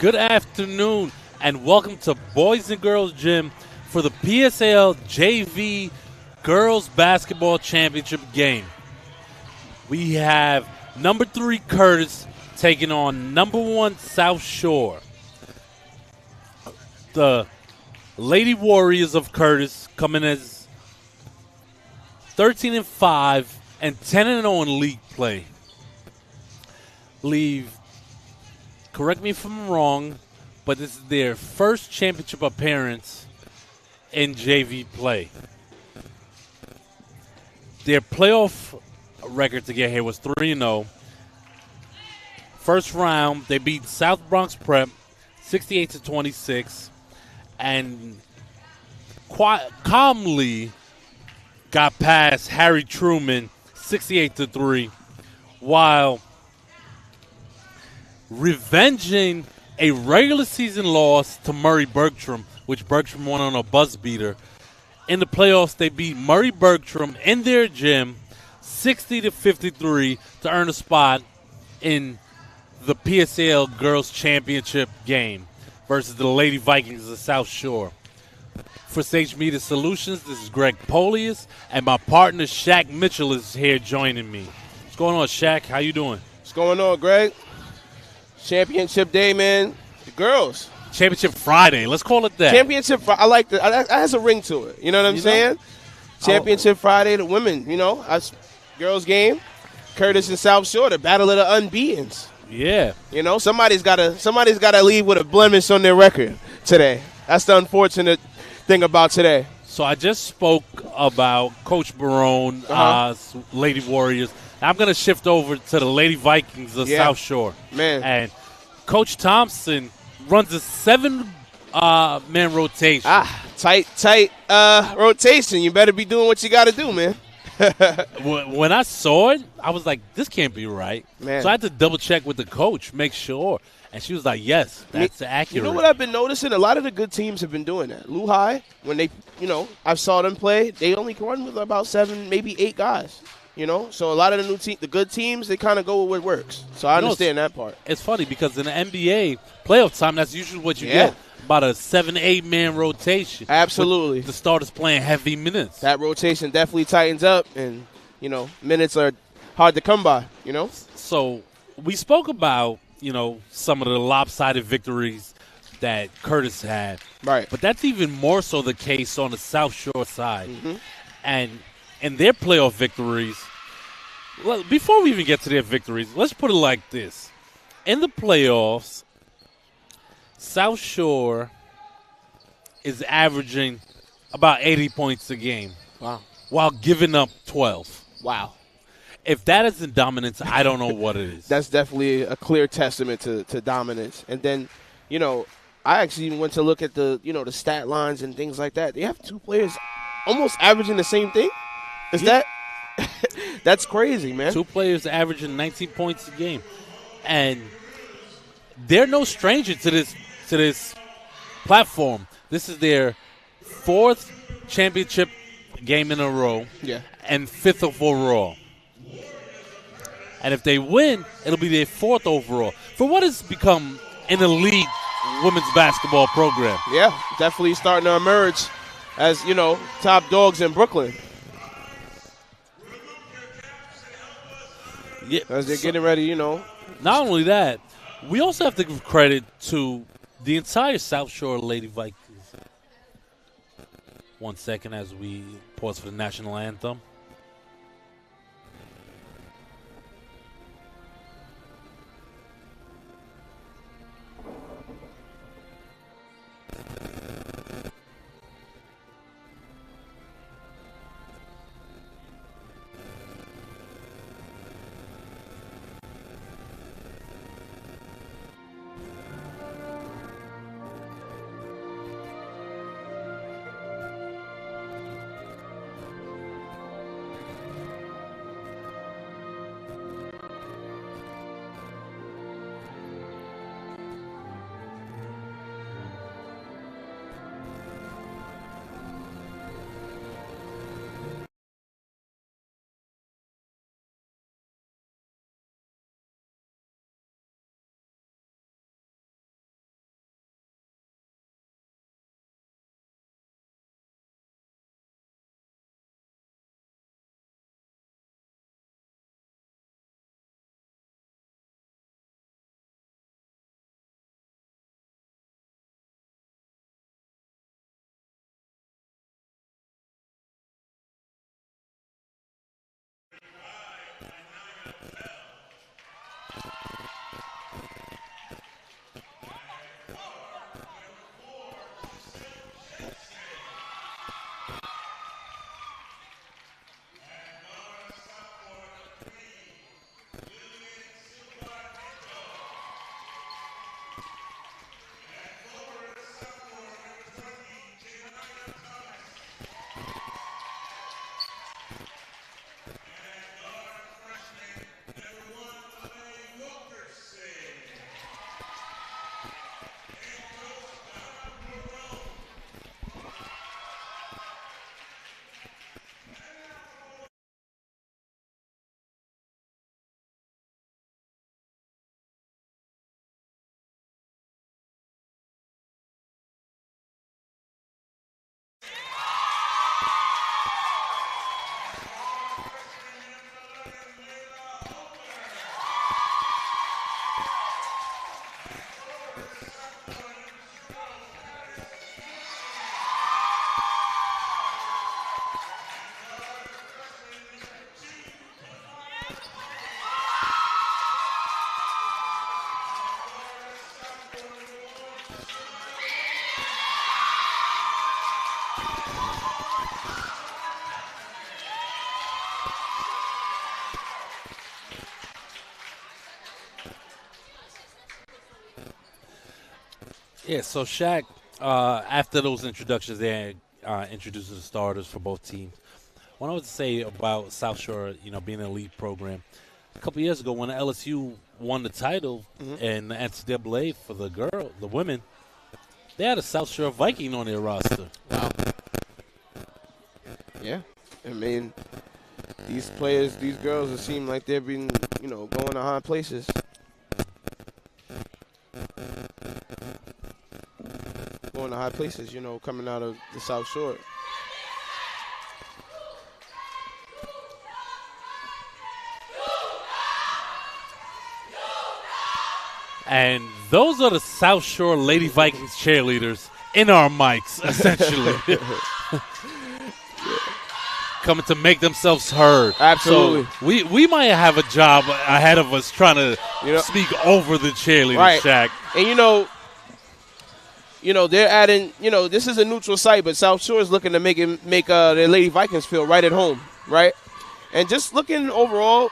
Good afternoon, and welcome to Boys and Girls Gym for the PSAL JV Girls Basketball Championship game. We have number 3 Curtis taking on number 1 South Shore. The Lady Warriors of Curtis coming as 13-5 and 10-0 in league play. Correct me if I'm wrong, but this is their first championship appearance in JV play. Their playoff record to get here was 3-0. First round, they beat South Bronx Prep 68-26 and calmly got past Harry Truman 68-3 while revenging a regular season loss to Murray Bergstrom, which Bergstrom won on a buzz beater. In the playoffs, they beat Murray Bergstrom in their gym 60-53 to earn a spot in the PSAL Girls Championship game versus the Lady Vikings of South Shore. For Sage Media Solutions, this is Greg Polius, and my partner Shaq Mitchell is here joining me. What's going on, Shaq? How you doing? What's going on, Greg? Championship day, man. The girls. Championship Friday. Let's call it that. Championship Friday. I like that. That has a ring to it. You know what I'm saying? Championship Friday, the women, us girls game. Curtis and South Shore, the battle of the unbeatens. Yeah. Somebody's gotta leave with a blemish on their record today. That's the unfortunate thing about today. So I just spoke about Coach Barone, Lady Warriors. I'm going to shift over to the Lady Vikings of South Shore. Man. And Coach Thompson runs a 7-man rotation. Tight rotation. You better be doing what you got to do, man. When I saw it, I was like, this can't be right. Man. So I had to double-check with the coach, make sure. And she was like, yes, that's accurate. You know what I've been noticing? A lot of the good teams have been doing that. Lehigh, when they, I saw them play, they only can run with about 7, maybe 8 guys. So a lot of the good teams, they kind of go with what works. So I understand that part. It's funny because in the NBA playoff time, that's usually what you get. About a 7-8-man rotation. Absolutely. With the starters playing heavy minutes. That rotation definitely tightens up, and, minutes are hard to come by, So we spoke about, some of the lopsided victories that Curtis had. Right. But that's even more so the case on the South Shore side. Mm-hmm. And their playoff victories, well, before we even get to their victories, let's put it like this. In the playoffs, South Shore is averaging about 80 points a game. Wow. While giving up 12. Wow. If that isn't dominance, I don't know what it is. That's definitely a clear testament to dominance. And then, I actually went to look at the stat lines and things like that. They have 2 players almost averaging the same thing. That's crazy, man. 2 players averaging 19 points a game. And they're no stranger to this platform. This is their 4th championship game in a row. Yeah. And 5th overall. And if they win, it'll be their 4th overall. For what has become an elite women's basketball program. Yeah, definitely starting to emerge as, top dogs in Brooklyn. Yeah, as they're getting ready, Not only that, we also have to give credit to the entire South Shore Lady Vikings. 1 second as we pause for the national anthem. Yeah, so Shaq, after those introductions, they introduced the starters for both teams. What I would say about South Shore, being an elite program, a couple years ago when LSU won the title Hmm. in the NCAA for the women, they had a South Shore Viking on their roster. Wow. Yeah. I mean, these players, these girls, it seem like they've been, going to high places. Going to high places, coming out of the South Shore. And those are the South Shore Lady Vikings cheerleaders in our mics, essentially. Coming to make themselves heard. Absolutely. So we might have a job ahead of us trying to speak over the cheerleaders, Right. Shaq. And they're adding, this is a neutral site, but South Shore is looking to make their Lady Vikings feel right at home, right? And just looking overall,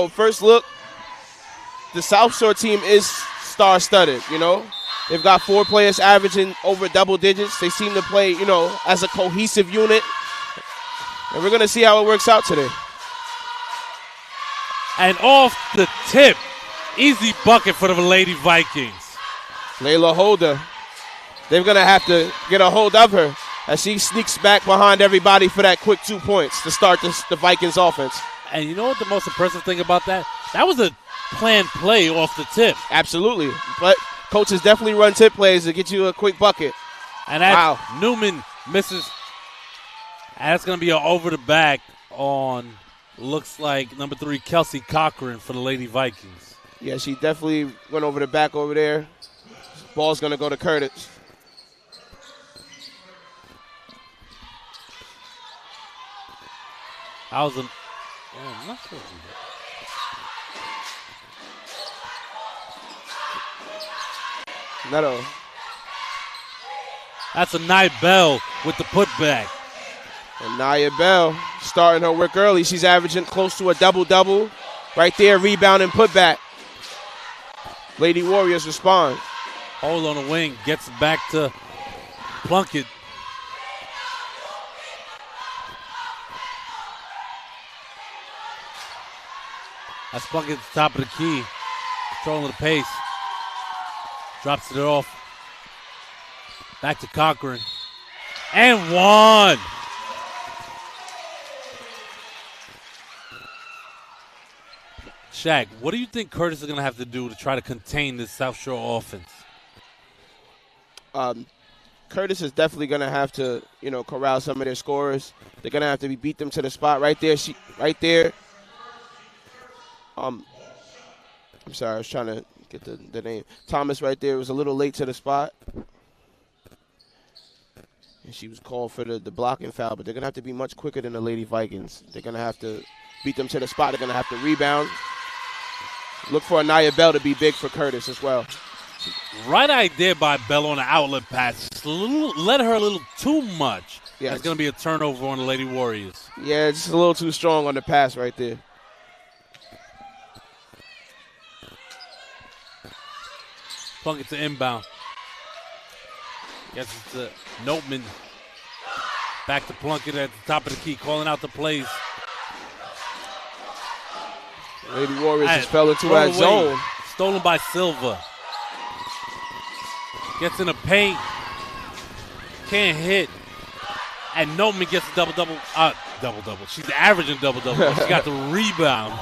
first look, the South Shore team is star-studded, They've got 4 players averaging over double digits. They seem to play, as a cohesive unit. And we're going to see how it works out today. And off the tip, easy bucket for the Lady Vikings. Layla Holder. They're going to have to get a hold of her as she sneaks back behind everybody for that quick 2 points to start the Vikings offense. And you know what the most impressive thing about that? That was a planned play off the tip. Absolutely. But coaches definitely run tip plays to get you a quick bucket. And that Newman misses. And that's going to be an over the back on, looks like, number 3, Kelsey Cochran for the Lady Vikings. Yeah, she definitely went over the back over there. Ball's going to go to Curtis. I'm not sure. Neto. That's a Nye Bell with the putback. And Nia Bell starting her work early. She's averaging close to a double-double. Right there, rebound and putback. Lady Warriors respond. Hold on the wing, gets back to Plunkett. That's Plunkett at the top of the key. Controlling the pace. Drops it off. Back to Cochran. And one. Shaq, what do you think Curtis is going to have to do to try to contain this South Shore offense? Curtis is definitely going to have to, corral some of their scorers. They're going to have to beat them to the spot right there. Right there. I'm sorry, I was trying to get the name. Thomas right there was a little late to the spot. And she was called for the blocking foul, but they're going to have to be much quicker than the Lady Vikings. They're going to have to beat them to the spot. They're going to have to rebound. Look for Anaya Bell to be big for Curtis as well. Right idea by Bell on the outlet pass. Just let her a little too much. Yeah, That's going to be a turnover on the Lady Warriors. Yeah, just a little too strong on the pass right there. Plunkett to inbound. Gets it to Notman. Back to Plunkett at the top of the key, calling out the plays. Lady Warriors just fell into that zone. Stolen by Silva. Gets in the paint. Can't hit. And Notman gets a double-double. Double-double. She's averaging double-double. She got the rebound.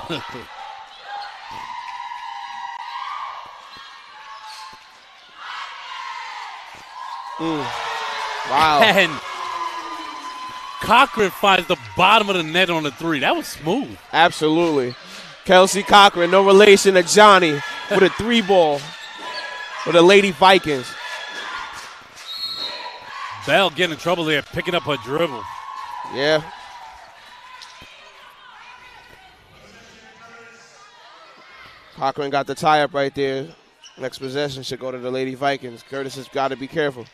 Wow. And Cochran finds the bottom of the net on the 3. That was smooth. Absolutely. Kelsey Cochran, no relation to Johnny, with a 3-ball for the Lady Vikings. Bell getting in trouble there, picking up her dribble. Yeah. Cochran got the tie-up right there. Next possession should go to the Lady Vikings. Curtis has got to be careful.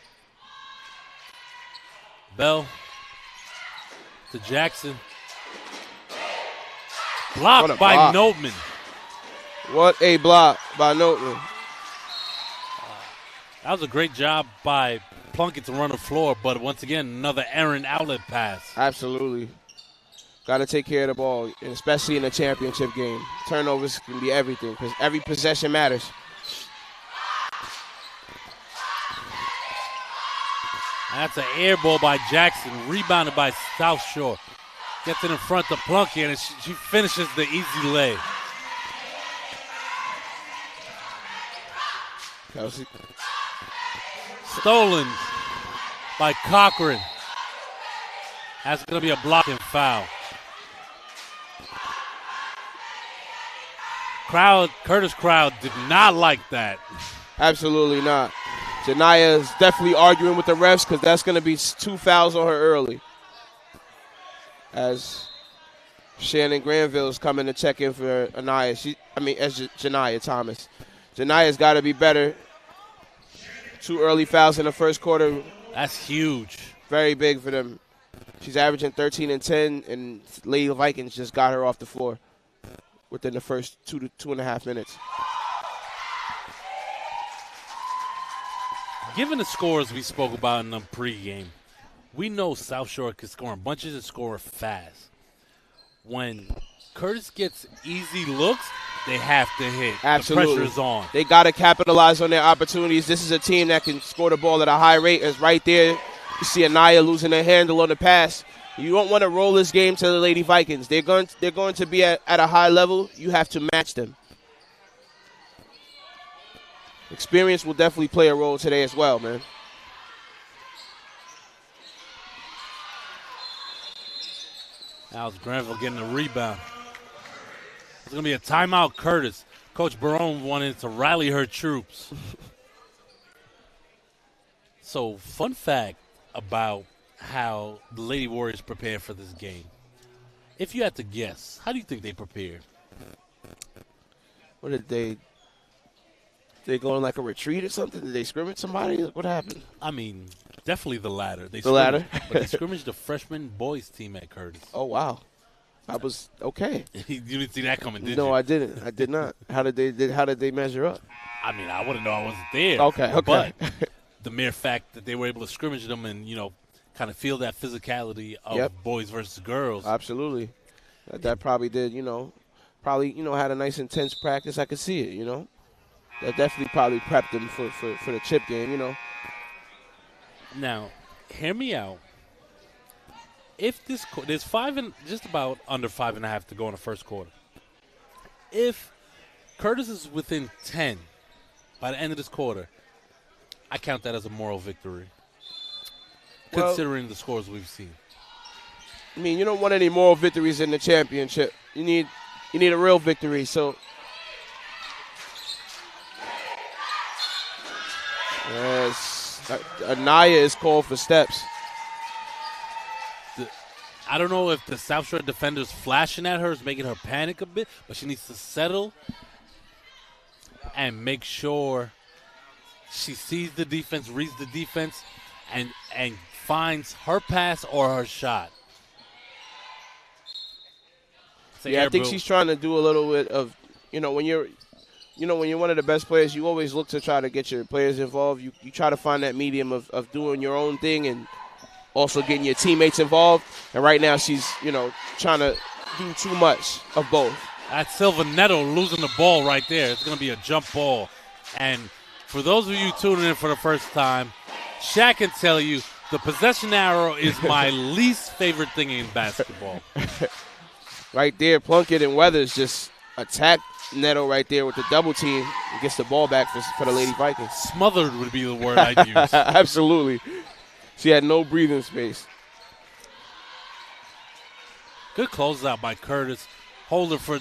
Bell to Jackson. Blocked by Notman. What a block by Notman. That was a great job by Plunkett to run the floor, but once again, another errant outlet pass. Absolutely. Got to take care of the ball, especially in a championship game. Turnovers can be everything because every possession matters. That's an air ball by Jackson, rebounded by South Shore. Gets it in front to Plunkett, and she finishes the easy lay. Kelsey. Stolen by Cochran. That's going to be a blocking foul. Curtis crowd did not like that. Absolutely not. Janiyah is definitely arguing with the refs because that's going to be 2 fouls on her early. As Shannon Granville is coming to check in for Anaya. As Janiyah Thomas. Janiah's got to be better. 2 early fouls in the first quarter. That's huge. Very big for them. She's averaging 13 and 10, and Lady Vikings just got her off the floor within the first 2 to 2.5 minutes. Given the scores we spoke about in the pregame, we know South Shore can score in bunches and score fast. When Curtis gets easy looks, they have to hit. Absolutely. The pressure is on. They got to capitalize on their opportunities. This is a team that can score the ball at a high rate. It's right there. You see Anaya losing her handle on the pass. You don't want to roll this game to the Lady Vikings. They're going to be at a high level. You have to match them. Experience will definitely play a role today as well, man. Now it's Granville getting the rebound. It's going to be a timeout, Curtis. Coach Barone wanted to rally her troops. So, fun fact about how the Lady Warriors prepared for this game. If you had to guess, how do you think they prepared? What did they go on like a retreat or something? Did they scrimmage somebody? What happened? I mean, definitely the latter. The latter? But they scrimmaged the freshman boys team at Curtis. Oh, wow. I was okay. You didn't see that coming, did you? No, I didn't. I did not. How did they measure up? I mean, I wouldn't know. I wasn't there. Okay. But the mere fact that they were able to scrimmage them and, kind of feel that physicality of boys versus girls. Absolutely. That probably did, had a nice intense practice. I could see it, That definitely probably prepped them for the chip game, Now, hear me out. If there's just about under 5.5 to go in the first quarter. If Curtis is within 10 by the end of this quarter, I count that as a moral victory. Considering the scores we've seen. I mean, you don't want any moral victories in the championship. You need a real victory. So, Anaya is called for steps. I don't know if the South Shore defenders flashing at her is making her panic a bit, but she needs to settle and make sure she sees the defense, reads the defense, and finds her pass or her shot. I think she's trying to do a little bit of, when you're one of the best players, you always look to try to get your players involved. You try to find that medium of doing your own thing and also getting your teammates involved. And right now she's, trying to do too much of both. That's Silva Neto losing the ball right there. It's going to be a jump ball. And for those of you tuning in for the first time, Shaq can tell you the possession arrow is my least favorite thing in basketball. Right there, Plunkett and Weathers just attack Neto right there with the double team and gets the ball back for the Lady Vikings. Smothered would be the word I'd use. Absolutely. She had no breathing space. Good closeout by Curtis. Holder for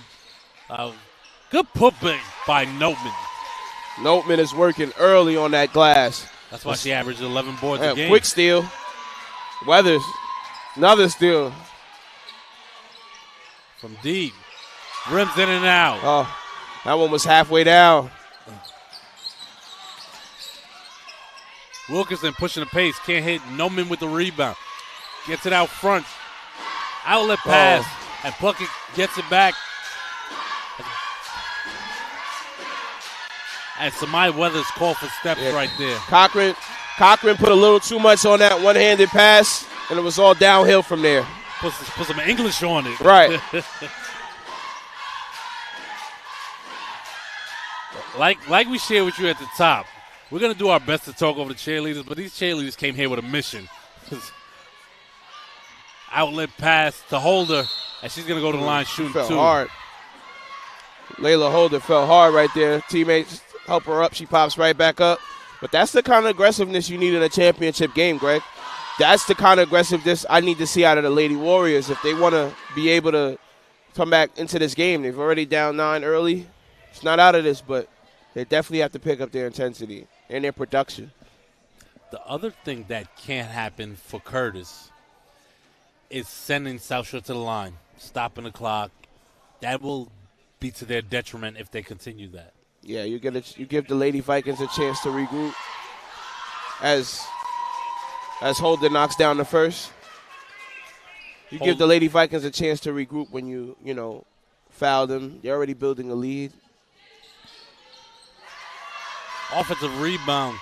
good putback by Notman. Notman is working early on that glass. That's why she averaged 11 boards a game. Quick steal. Weathers, another steal. From deep. Rims in and out. Oh, that one was halfway down. Wilkerson pushing the pace. Can't hit. Notman with the rebound. Gets it out front. Outlet pass. And Plunkett gets it back. And Samai Weathers called for steps right there. Cochran put a little too much on that one-handed pass, and it was all downhill from there. Put some English on it. Right. like we shared with you at the top, we're going to do our best to talk over the cheerleaders, but these cheerleaders came here with a mission. Outlet pass to Holder, and she's going to go to the line shooting felt two. Hard. Layla Holder felt hard right there. Teammates help her up. She pops right back up. But that's the kind of aggressiveness you need in a championship game, Greg. That's the kind of aggressiveness I need to see out of the Lady Warriors if they want to be able to come back into this game. They've already down 9 early. It's not out of this, but they definitely have to pick up their intensity and their production. The other thing that can't happen for Curtis is sending South Shore to the line, stopping the clock. That will be to their detriment if they continue that. Yeah, you give the Lady Vikings a chance to regroup as Holder knocks down the first. You give the Lady Vikings a chance to regroup when you foul them. They're already building a lead. Offensive rebound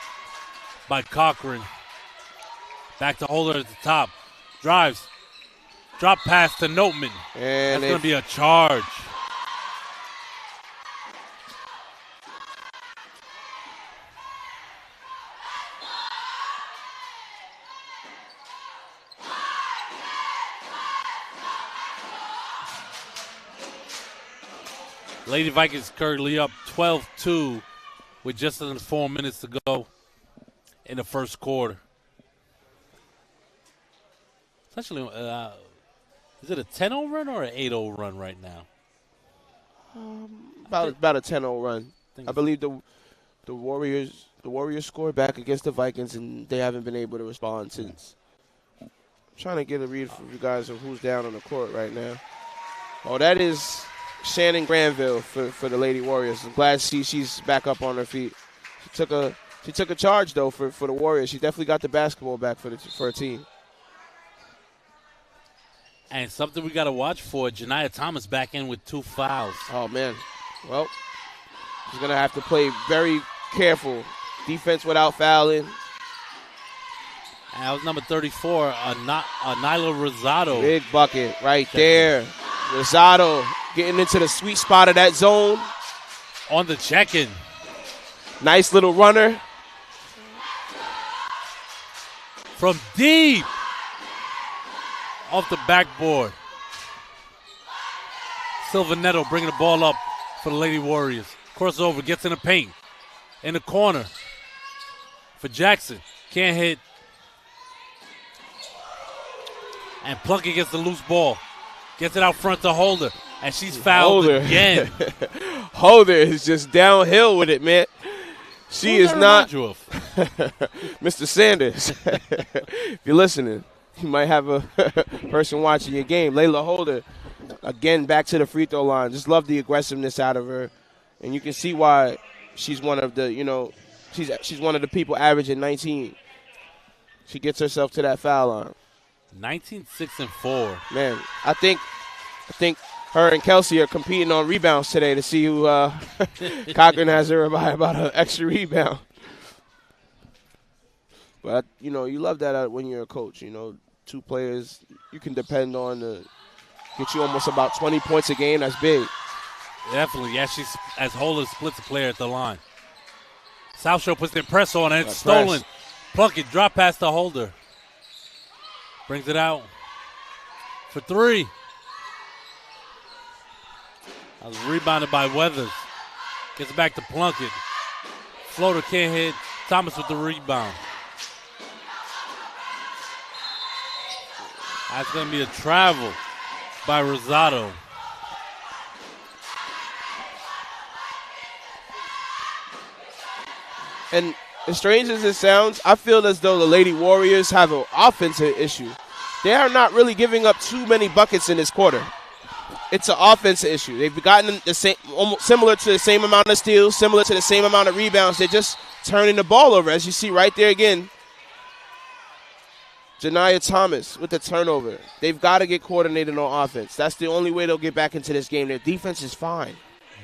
by Cochran. Back to Holder at the top. Drives. Drop pass to Notman. And that's going to be a charge. Lady Vikings currently up 12-2 with just under 4 minutes to go in the first quarter. It's actually, is it a 10-0 run or an 8-0 run right now? About a 10-0 run. I believe the Warriors scored back against the Vikings, and they haven't been able to respond since. I'm trying to get a read from you guys of who's down on the court right now. Oh, that is Shannon Granville for the Lady Warriors. I'm glad she's back up on her feet. She took a charge though for the Warriors. She definitely got the basketball back for her team. And something we got to watch for, Janiyah Thomas back in with 2 fouls. Oh man, well, she's gonna have to play very careful. Defense without fouling. And that was number 34, Nyla Rosado. Big bucket right there. Rosado getting into the sweet spot of that zone. On the check-in. Nice little runner. From deep. Off the backboard. Silvaneto bringing the ball up for the Lady Warriors. Crossover, gets in the paint. In the corner. For Jackson. Can't hit. And Plunkett gets the loose ball. Gets it out front to Holder. And she's fouled again. Holder is just downhill with it, man. She is not Mr. Sanders. If you're listening, you might have a person watching your game. Layla Holder, again, back to the free throw line. Just love the aggressiveness out of her. And you can see why she's one of the, she's one of the people averaging 19. She gets herself to that foul line. 19, 6, and 4. Man, I think her and Kelsey are competing on rebounds today to see who Cochran has her by about an extra rebound. But, you love that when you're a coach. 2 players you can depend on to get you almost about 20 points a game. That's big. Definitely. Yeah, she's as Holder splits the player at the line. South Shore puts their press on and it's stolen. Plunkett, drop pass to Holder. Brings it out for 3. That was rebounded by Weathers. Gets it back to Plunkett. Floater can't hit. Thomas with the rebound. That's going to be a travel by Rosado. And as strange as it sounds, I feel as though the Lady Warriors have an offensive issue. They are not really giving up too many buckets in this quarter. It's an offensive issue. They've gotten the same, almost similar to the same amount of steals, similar to the same amount of rebounds. They're just turning the ball over, as you see right there again. Janiyah Thomas with the turnover. They've got to get coordinated on offense. That's the only way they'll get back into this game. Their defense is fine.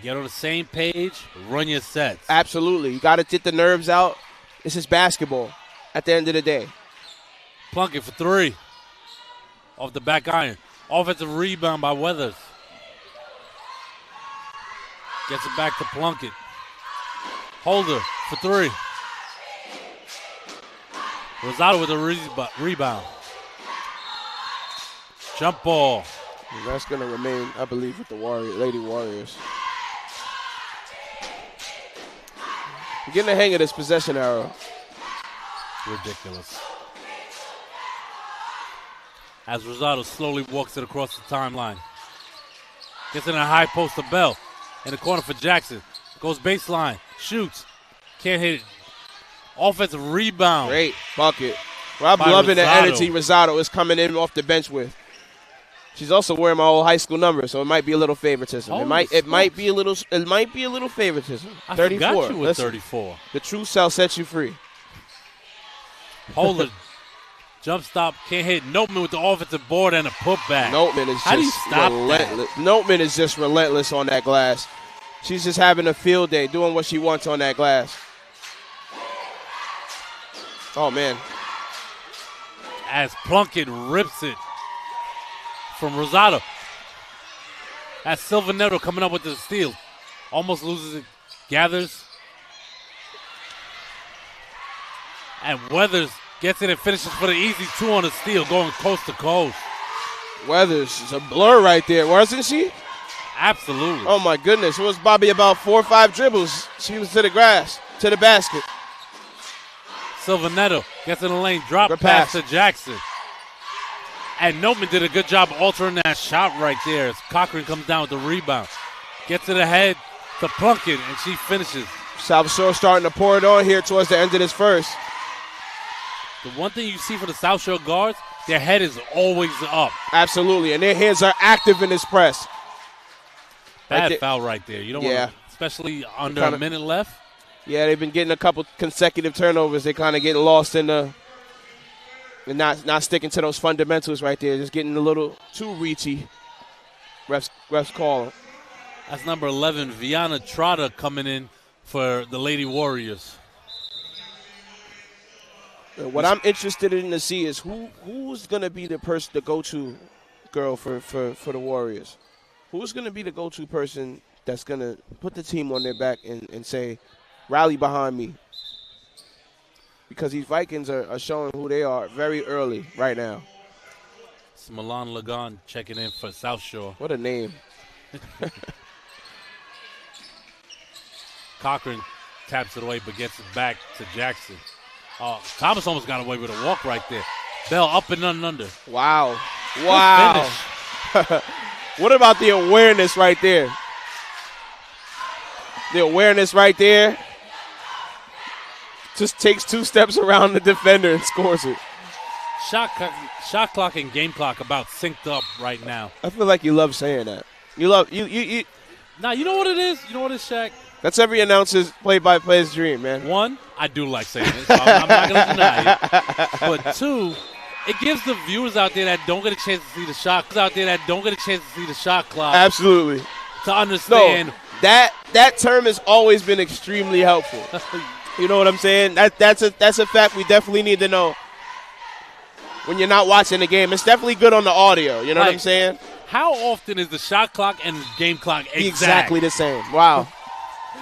Get on the same page, run your sets. Absolutely. You got to get the nerves out. This is basketball at the end of the day. Plunkett for 3. Off the back iron. Offensive rebound by Weathers. Gets it back to Plunkett. Holder for 3. Rosado with a rebound. Jump ball. And that's going to remain, I believe, with the Lady Warriors. You're getting the hang of this possession arrow. Ridiculous. As Rosado slowly walks it across the timeline. Gets in a high post to Bell. In the corner for Jackson. Goes baseline. Shoots. Can't hit it. Offensive rebound. Great bucket. Well, I'm loving the energy Rosado is coming in off the bench with. She's also wearing my old high school number, so it might be a little favoritism. It might be a little favoritism. I 34. Forgot you were Listen, 34. The truth shall set you free. Holder. Jump stop. Can't hit. Notman with the offensive board and a putback. Notman is just relentless. Notman is just relentless on that glass. She's just having a field day, doing what she wants on that glass. Oh, man. As Plunkett rips it from Rosado. As Silvanetto coming up with the steal. Almost loses it. Gathers. And Weathers gets it and finishes for the easy 2 on the steal, going coast to coast. Weathers is a blur right there, wasn't she? Absolutely. Oh, my goodness. It was Bobby about 4 or 5 dribbles. She was to the grass, to the basket. Silvanetto gets in the lane, drop pass to Jackson. And Notman did a good job altering that shot right there as Cochran comes down with the rebound. Gets it ahead to Plunkett, and she finishes. South Shore starting to pour it on here towards the end of this first. The one thing you see for the South Shore guards, their head is always up. Absolutely, and their hands are active in this press. Bad foul right there. You don't want to, especially under a minute left. Yeah, they've been getting a couple consecutive turnovers. They kind of getting lost in the and not sticking to those fundamentals right there. Just getting a little too reachy. Refs call. That's number 11, Viana Trotta, coming in for the Lady Warriors. What I'm interested in to see is who's going to be the person, the go-to girl for the Warriors. Who's going to be the go-to person that's going to put the team on their back and say, rally behind me? Because these Vikings are showing who they are very early right now. It's Milan Lagan checking in for South Shore. What a name. Cochran taps it away but gets it back to Jackson. Thomas almost got away with a walk right there. Bell up and under. Wow. Wow. What about the awareness right there? The awareness right there. Just takes 2 steps around the defender and scores it. Shot clock and game clock about synced up right now. I feel like you love saying that. You love you. Nah, you know what it is? You know what it is, Shaq? That's every announcer's play-by-play's dream, man. 1, I do like saying it, so I'm not going to deny it. But 2, it gives the viewers out there that don't get a chance to see the shot clock. Absolutely. To understand. No, that term has always been extremely helpful. You know what I'm saying? That's a fact we definitely need to know when you're not watching the game. It's definitely good on the audio. You know what I'm saying? How often is the shot clock and the game clock exactly the same? Wow.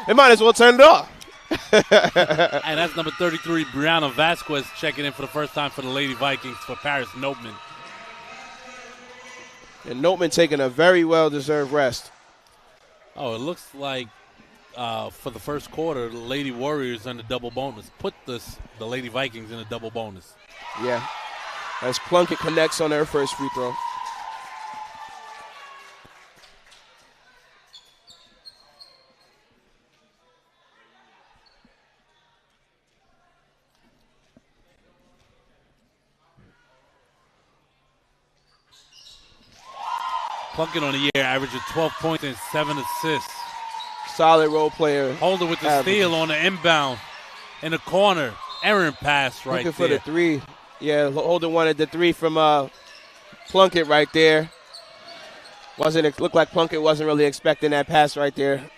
They might as well turn it off. And that's number 33, Brianna Vasquez, checking in for the first time for the Lady Vikings for Paris Notman. And Notman taking a very well-deserved rest. Oh, it looks like for the first quarter, the Lady Warriors in the double bonus. Put the Lady Vikings in a double bonus. Yeah. As Plunkett connects on her first free throw. Plunkett on the year, averaging 12 points and 7 assists. Solid role player. Holder with the steal on the inbound in the corner. Errant pass right Looking there. for the 3. Yeah, Holder wanted the 3 from Plunkett right there. Looked like Plunkett wasn't really expecting that pass right there.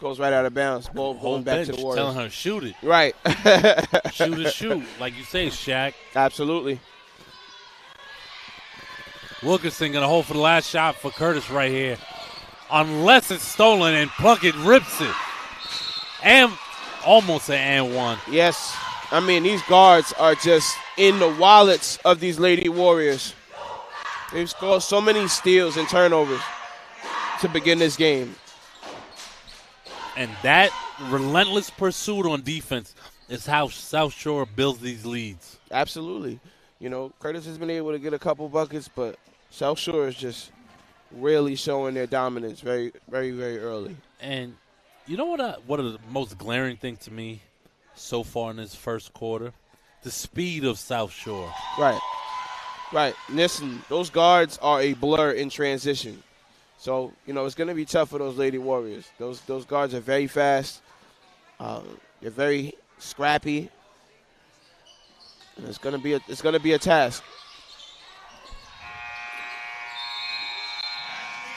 Goes right out of bounds. Ball Whole going back to bench the Warriors. telling her, shoot it. Right. Shoot it, shoot. Like you say, Shaq. Absolutely. Wilkerson going to hold for the last shot for Curtis right here. Unless it's stolen and Plunkett rips it. And almost an and one. Yes. I mean, these guards are just in the wallets of these Lady Warriors. They've scored so many steals and turnovers to begin this game. And that relentless pursuit on defense is how South Shore builds these leads. Absolutely. You know, Curtis has been able to get a couple buckets, but South Shore is just really showing their dominance very, very, very early. And you know what the most glaring thing to me so far in this first quarter? The speed of South Shore. Right. Right. Listen, those guards are a blur in transition. So, you know, it's going to be tough for those Lady Warriors. Those guards are very fast. They're very scrappy. And it's going to be a task.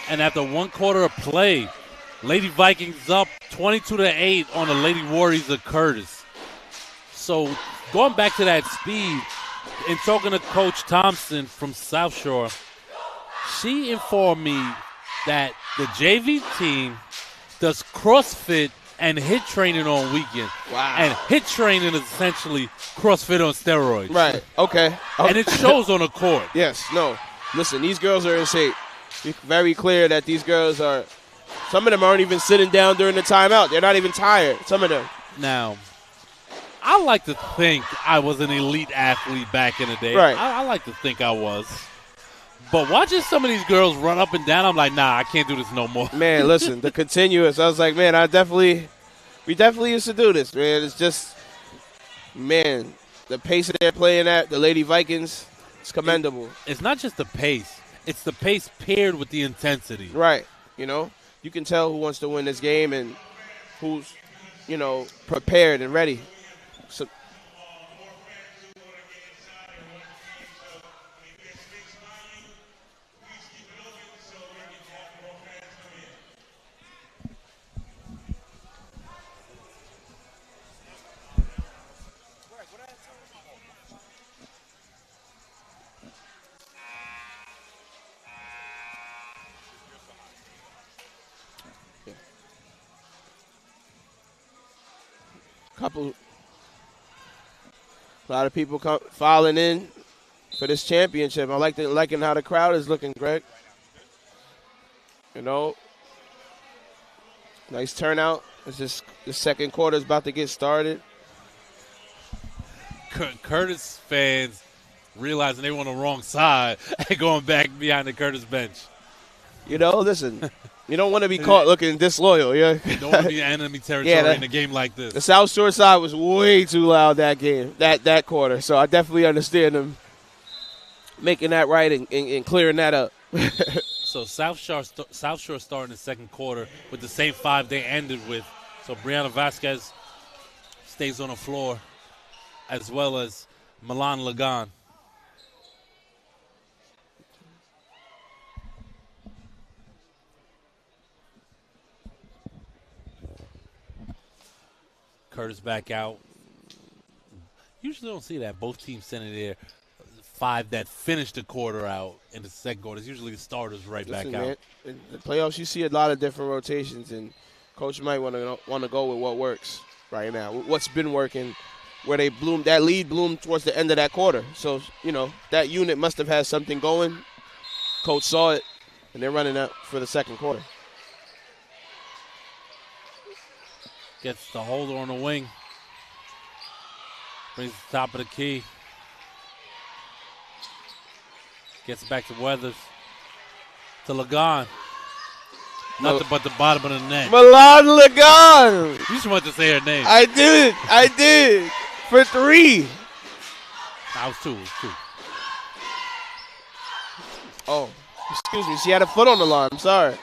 And after 1 quarter of play, Lady Vikings up 22-8 on the Lady Warriors of Curtis. So going back to that speed, and talking to Coach Thompson from South Shore, she informed me that the JV team does CrossFit and HIIT training on weekends. Wow. And HIIT training is essentially CrossFit on steroids. Right. Okay. And it shows on the court. Yes. No. Listen, these girls are in shape. It's very clear that these girls are – some of them aren't even sitting down during the timeout. They're not even tired, some of them. Now, I like to think I was an elite athlete back in the day. Right. I like to think I was. But watching some of these girls run up and down, I'm like, nah, I can't do this no more. Man, listen, the continuous. I was like, man, we definitely used to do this, man. It's just, man, the pace that they're playing at, the Lady Vikings, it's commendable. It's not just the pace. It's the pace paired with the intensity. Right. You know, you can tell who wants to win this game and who's, you know, prepared and ready. So, a lot of people filing in for this championship. I liking how the crowd is looking, Greg. You know, nice turnout. It's just the second quarter is about to get started. Curtis fans realizing they were on the wrong side and going back behind the Curtis bench. You know, listen, you don't want to be caught looking disloyal. Yeah, you don't want to be enemy territory in a game like this. The South Shore side was way too loud that game, that quarter. So I definitely understand them making that right and clearing that up. So South Shore starting the second quarter with the same 5 they ended with. So Brianna Vasquez stays on the floor, as well as Milan Lagan. Curtis back out. Usually don't see that. Both teams sending their 5 that finished the quarter out in the second quarter. It's usually the starters back out. Man, in the playoffs, you see a lot of different rotations, and coach might want to go with what works right now. What's been working, where that lead bloomed towards the end of that quarter. So, you know, that unit must have had something going. Coach saw it, and they're running up for the second quarter. Gets the holder on the wing. Brings the top of the key. Gets it back to Weathers. To Lagan. Nothing but the bottom of the net. Milan Lagan. You just wanted to say her name. I did. For 3. That was 2. Oh, excuse me. She had a foot on the line. I'm sorry.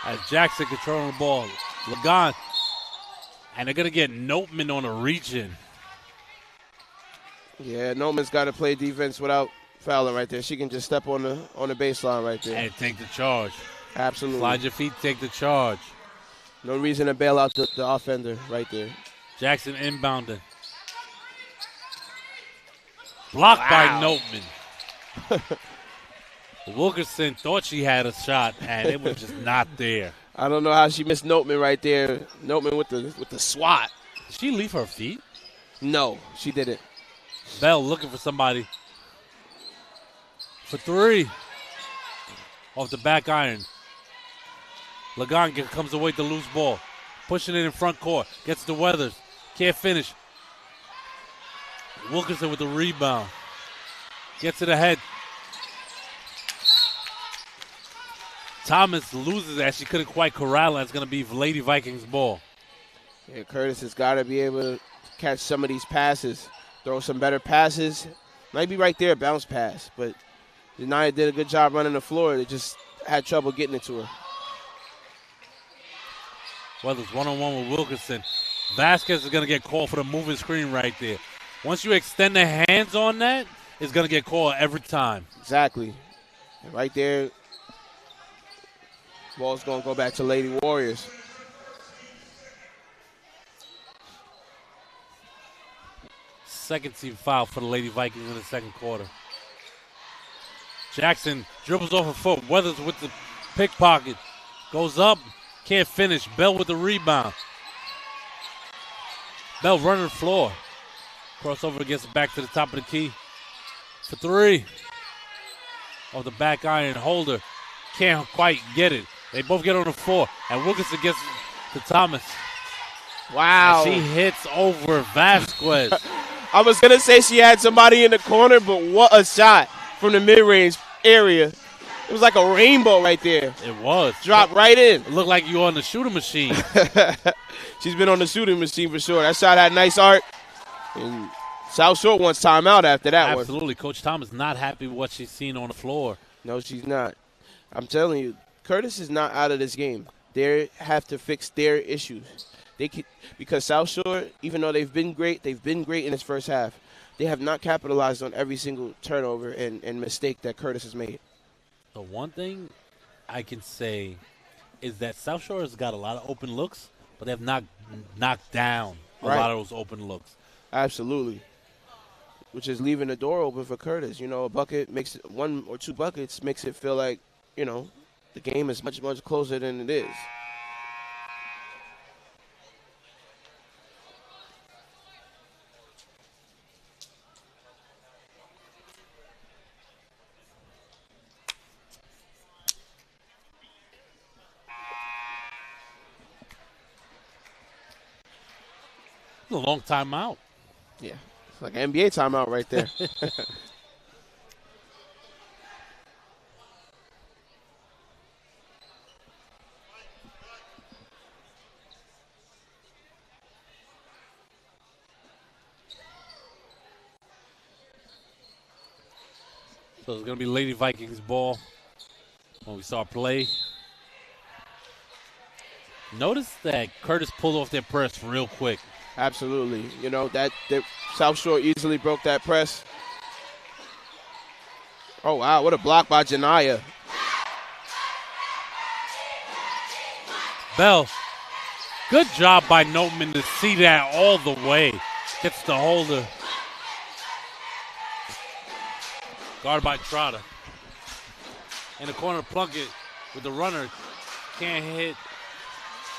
As Jackson controlling the ball. Lagan. And they're going to get Notman on a reach-in. Yeah, Notman's got to play defense without fouling right there. She can just step on the baseline right there. And take the charge. Absolutely. Slide your feet, take the charge. No reason to bail out the offender right there. Jackson inbounding. Blocked by Notman. Wilkerson thought she had a shot, and it was just not there. I don't know how she missed Notman right there. Notman with the swat. Did she leave her feet? No, she didn't. Bell looking for somebody. For three. Off the back iron. Lagan comes away with the loose ball. Pushing it in front court. Gets to Weathers. Can't finish. Wilkerson with the rebound. Gets it ahead. Thomas loses as she couldn't quite corral it. It's going to be Lady Vikings ball. Yeah, Curtis has got to be able to catch some of these passes. Throw some better passes. Might be right there, bounce pass. But Janiyah did a good job running the floor. They just had trouble getting it to her. Weathers one-on-one with Wilkerson. Vasquez is going to get called for the moving screen right there. Once you extend the hands on that, it's going to get called every time. Exactly. And right there, ball's going to go back to Lady Warriors. Second team foul for the Lady Vikings in the second quarter. Jackson dribbles off a foot. Weathers with the pickpocket. Goes up. Can't finish. Bell with the rebound. Bell running the floor. Crossover gets it back to the top of the key. For three. Off the back iron. Holder can't quite get it. They both get on the floor. And Wilkinson gets to Thomas. Wow. And she hits over Vasquez. I was going to say she had somebody in the corner, but what a shot from the mid-range area. It was like a rainbow right there. It was. Dropped right in. It looked like you were on the shooting machine. She's been on the shooting machine for sure. That shot had nice arc. And South Shore wants timeout after that one. Absolutely. Coach Thomas not happy with what she's seen on the floor. No, she's not. I'm telling you, Curtis is not out of this game. They have to fix their issues. Because South Shore, even though they've been great in this first half. They have not capitalized on every single turnover and mistake that Curtis has made. The one thing I can say is that South Shore has got a lot of open looks, but they have not knocked down a lot of those open looks. Absolutely. Which is leaving the door open for Curtis. You know, a bucket makes it, 1 or 2 buckets makes it feel like, you know, the game is much, much closer than it is. It's a long time out. Yeah, it's like an NBA timeout right there. So it's going to be Lady Vikings ball when we start play. Notice that Curtis pulled off their press real quick. Absolutely. You know, that South Shore easily broke that press. Oh, wow, what a block by Janiyah. Bell, good job by Notman to see that all the way. Gets the holder. Guarded by Trotter. In the corner, Plunkett with the runner. Can't hit.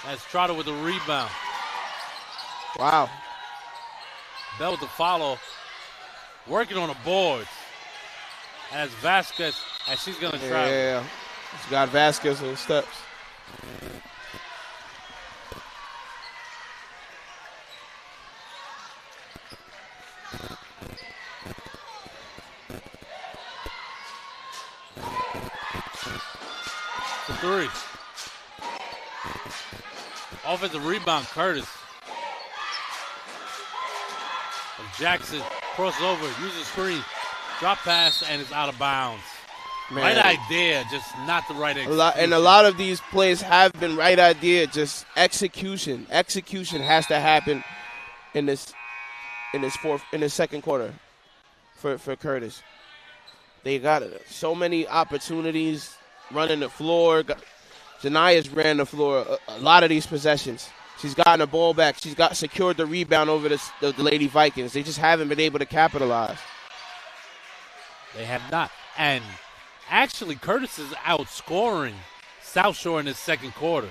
As Trotter with the rebound. Wow. Bell with the follow. Working on the boards. As Vasquez, as she's going to try. Yeah, she's got Vasquez on the steps. For three. Offensive rebound, Curtis. And Jackson crosses over, uses screen, drop pass, and it's out of bounds. Man. Right idea, just not the right execution. A lot of these plays have been right idea, just execution. Execution has to happen in this second quarter for Curtis. They got so many opportunities running the floor. Jania's ran the floor a lot of these possessions. She's gotten the ball back. She's secured the rebound over the Lady Vikings. They just haven't been able to capitalize. They have not. And actually, Curtis is outscoring South Shore in his second quarter.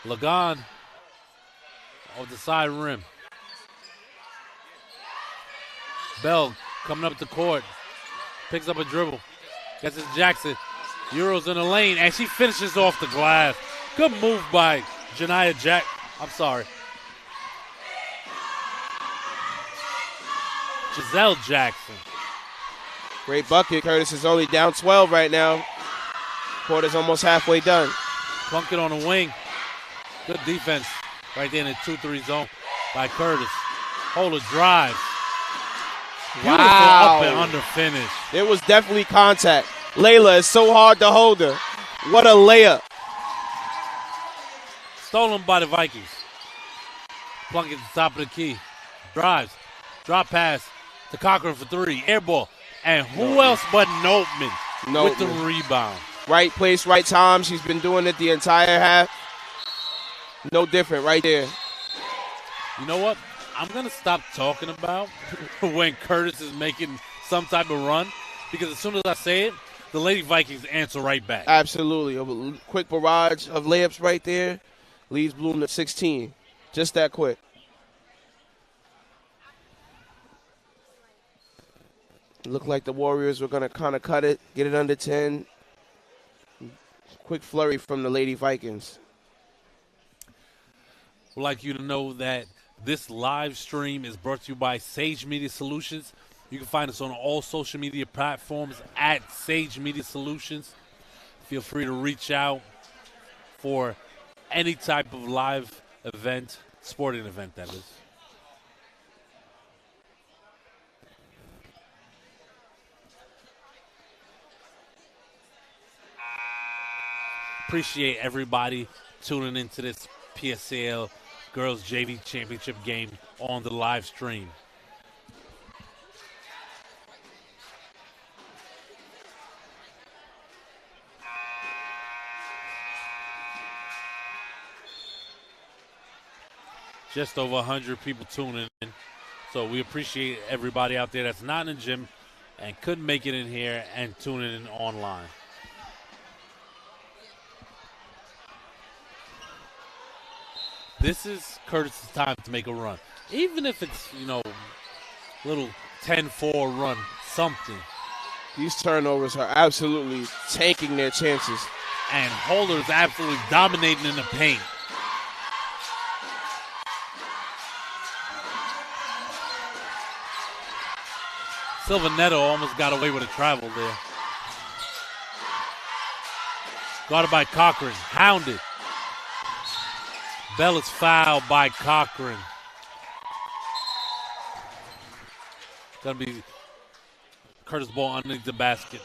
Lagan off the side rim. Bell coming up the court. Picks up a dribble. Gets it to Jackson. Euros in the lane, and she finishes off the glass. Good move by Jania Jack. I'm sorry. Giselle Jackson. Great bucket. Curtis is only down 12 right now. Quarter's almost halfway done. Plunkett on the wing. Good defense right there in the 2-3 zone by Curtis. Holder drives. Beautiful up and under finish. There was definitely contact. Layla is so hard to hold her. What a layup. Stolen by the Vikings. Plunkett at the top of the key. Drives. Drop pass to Cochran for three. Air ball. And who else but Notman with the rebound. Right place, right time. She's been doing it the entire half. No different right there. You know what? I'm going to stop talking about when Curtis is making some type of run, because as soon as I say it, the Lady Vikings answer right back. Absolutely. A quick barrage of layups right there leaves Bloom at 16. Just that quick. Looked like the Warriors were going to kind of cut it, get it under 10. Quick flurry from the Lady Vikings. We'd like you to know that this live stream is brought to you by Sage Media Solutions. You can find us on all social media platforms at Sage Media Solutions. Feel free to reach out for any type of live event, sporting event, that is. Appreciate everybody tuning into this PSL Girls JV Championship game on the live stream. Just over 100 people tuning in. So we appreciate everybody out there that's not in the gym and couldn't make it in here and tuning in online. This is Curtis's time to make a run. Even if it's, little 10-4 run, something. These turnovers are absolutely tanking their chances. And Holder's absolutely dominating in the paint. Silvaneto almost got away with a travel there. Guarded by Cochran. Hounded. Bell is fouled by Cochran. Gonna be Curtis ball underneath the basket.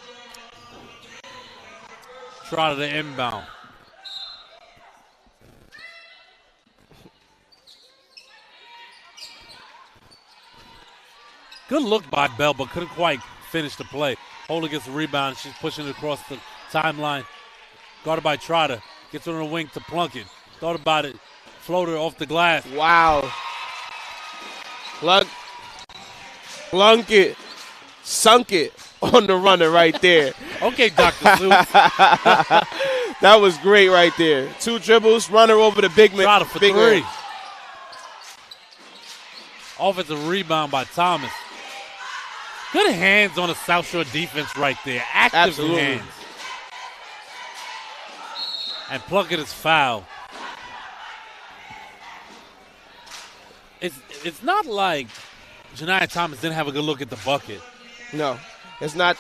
Trotter the inbound. Good look by Bell, but couldn't quite finish the play. Holder gets a rebound. She's pushing it across the timeline. Guarded by Trotter. Gets on the wing to Plunkett. Thought about it. Floater off the glass. Wow. Plunkett. Sunk it on the runner right there. Okay, Dr. Seuss. That was great right there. 2 dribbles, runner over the big man. Trotter for three. Offensive rebound by Thomas. Good hands on the South Shore defense right there. Active Absolutely. hands. And Plunkett is fouled. It's not like Janiah Thomas didn't have a good look at the bucket. No, it's not.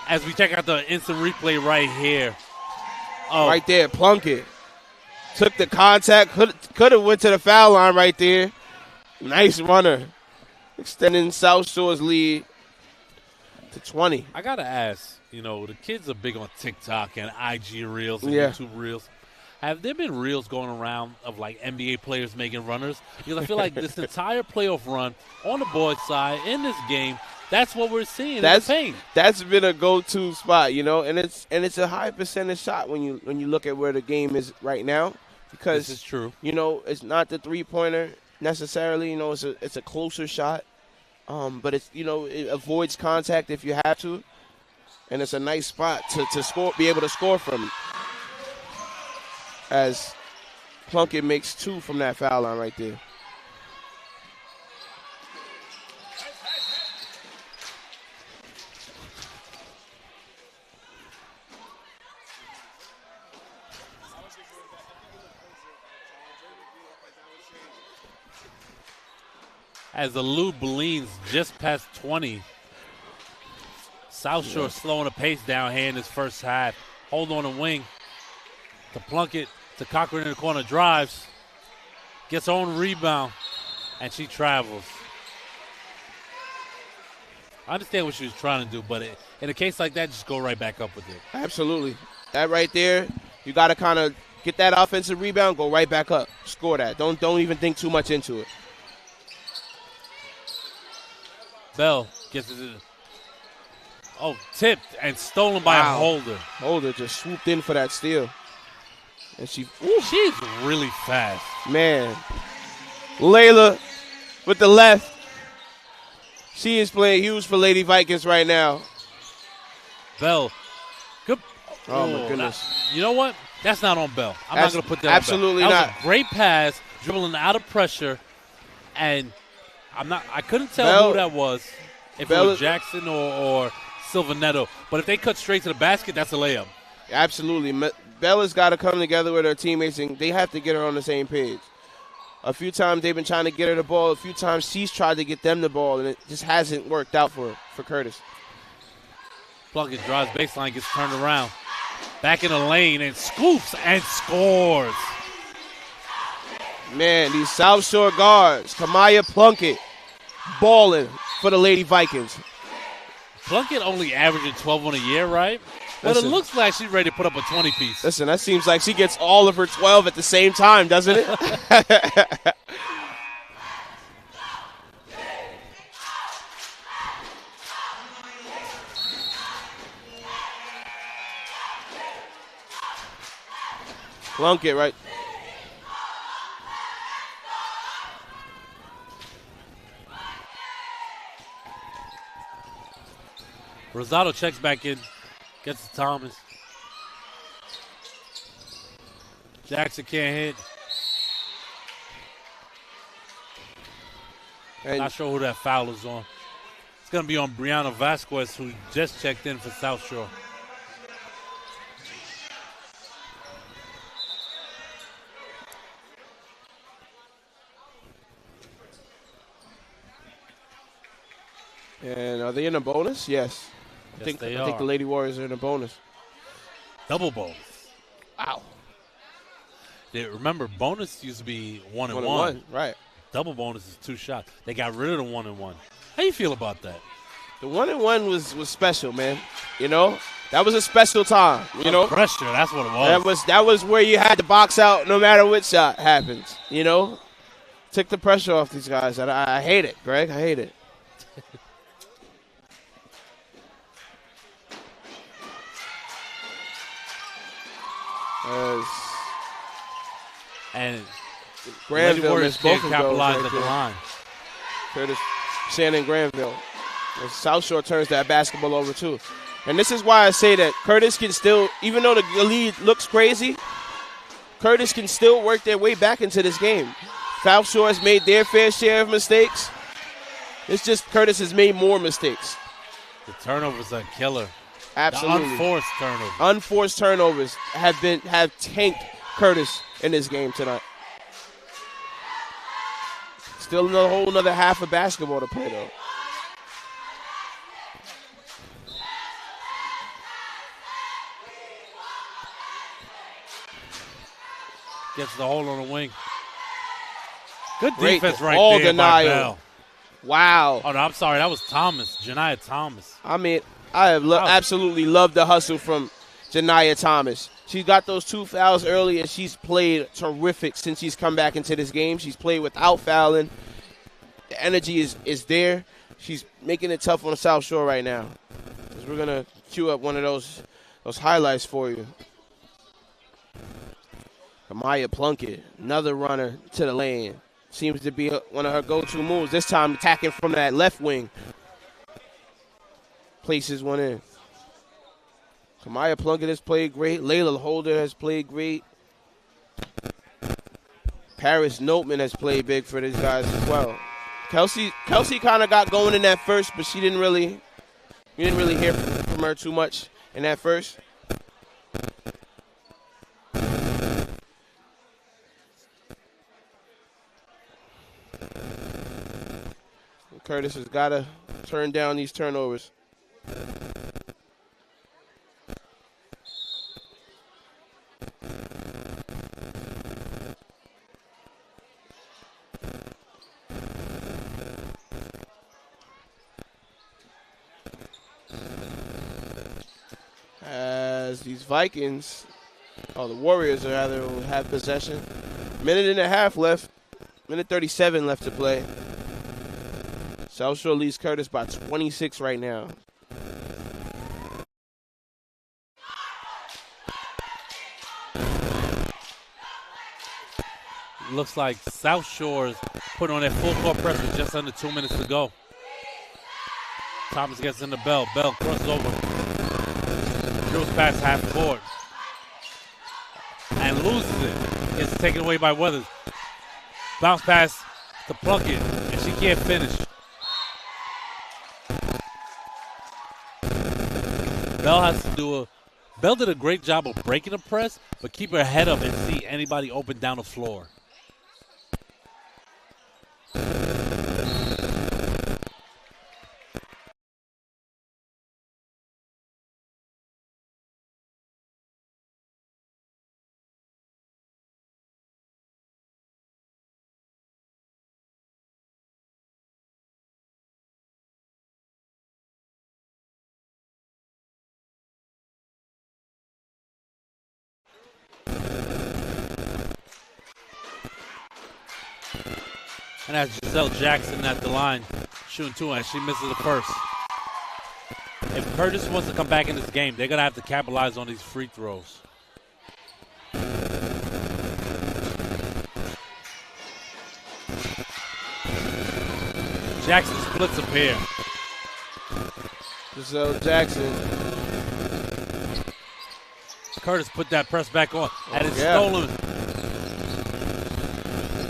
As we check out the instant replay right here. Right there, Plunkett. Took the contact, could have went to the foul line right there. Nice runner. Extending South Shore's lead to 20. I gotta ask, the kids are big on TikTok and IG Reels and Yeah. YouTube Reels. Have there been reels going around of like NBA players making runners? Because I feel like this entire playoff run on the boys' side in this game, that's what we're seeing in the paint. That's been a go-to spot, and it's a high percentage shot when you look at where the game is right now, because This is true. It's not the 3-pointer necessarily. It's a closer shot, but it's it avoids contact if you have to, and it's a nice spot to score, be able to score from. As Plunkett makes 2 from that foul line right there. As the Lou leans just past 20. South Shore slowing the pace down here in this first half. Hold on the wing. To Plunkett, to Cochran in the corner, drives. Gets her own rebound, and she travels. I understand what she was trying to do, but in a case like that, just go right back up with it. Absolutely. That right there, you got to kind of get that offensive rebound, go right back up. Score that. Don't even think too much into it. Bell gets it. Tipped and stolen by a Holder. Holder just swooped in for that steal. And she's really fast. Man. Layla with the left. She is playing huge for Lady Vikings right now. Bell. Good. Oh, my goodness. You know what? That's not on Bell. I'm not going to put that absolutely on Bell. not. That was a great pass, dribbling out of pressure, and I couldn't tell who that was, if it was Jackson or Silvaneto. But if they cut straight to the basket, that's a layup. Absolutely. Bella's got to come together with her teammates, and they have to get her on the same page. A few times they've been trying to get her the ball. A few times she's tried to get them the ball, and it just hasn't worked out for Curtis. Plunkett drives baseline, gets turned around. Back in the lane and scoops and scores. Man, these South Shore guards, Kamaya Plunkett, balling for the Lady Vikings. Plunkett only averaging 12 on a year, right? But it looks like she's ready to put up a 20-piece. Listen, that seems like she gets all of her 12 at the same time, doesn't it? Plunkett, right? Rosado checks back in, gets to Thomas. Jackson can't hit. Not sure who that foul is on. It's going to be on Brianna Vasquez, who just checked in for South Shore. And are they in a bonus? Yes. I think the Lady Warriors are in a bonus. Double bonus. Wow. Remember, bonus used to be 1 and 1. Right. Double bonus is 2 shots. They got rid of the 1 and 1. How you feel about that? The 1 and 1 was special, man. That was a special time. Pressure. That's what it was. That was where you had to box out no matter what shot happens. Took the pressure off these guys. I hate it, Greg. I hate it. And Granville missed both of those right at the line. Curtis, Shannon Granville. And South Shore turns that basketball over too. And this is why I say that Curtis can still, even though the lead looks crazy, Curtis can still work their way back into this game. South Shore has made their fair share of mistakes. It's just Curtis has made more mistakes. The turnovers are killer. Absolutely. The unforced turnovers. Unforced turnovers have tanked Curtis in this game tonight. Still a whole another half of basketball to play, though. Gets the hold on the wing. Good Great defense right ball there denial. by Bell. Wow. Oh, no, I'm sorry. That was Thomas, Janiah Thomas. I mean, I have absolutely loved the hustle from Janiah Thomas. She's got those 2 fouls early, and she's played terrific since she's come back into this game. She's played without fouling. The energy is there. She's making it tough on the South Shore right now. We're going to cue up one of those highlights for you. Amaya Plunkett, another runner to the lane. Seems to be one of her go-to moves. This time attacking from that left wing. Places one in. Kamaya Plunkett has played great. Layla Holder has played great. Paris Notman has played big for these guys as well. Kelsey kind of got going in that first, but we didn't really hear from her too much in that first. Curtis has got to turn down these turnovers. As these Vikings, the Warriors rather, will have possession. Minute and a half left. Minute 37 left to play. South Shore leads Curtis by 26 right now. Looks like South Shore's put on their full court press with just under 2 minutes to go. Thomas gets in the Bell. Bell crosses over. Drills past half court. And loses it. Gets taken away by Weathers. Bounce pass to Plunkett. And she can't finish. Bell did a great job of breaking the press, but keep her head up and see anybody open down the floor. And that's Giselle Jackson at the line, shooting two, and she misses the first. If Curtis wants to come back in this game, they're going to have to capitalize on these free throws. Jackson splits a pair. Giselle Jackson. Curtis put that press back on, and it's stolen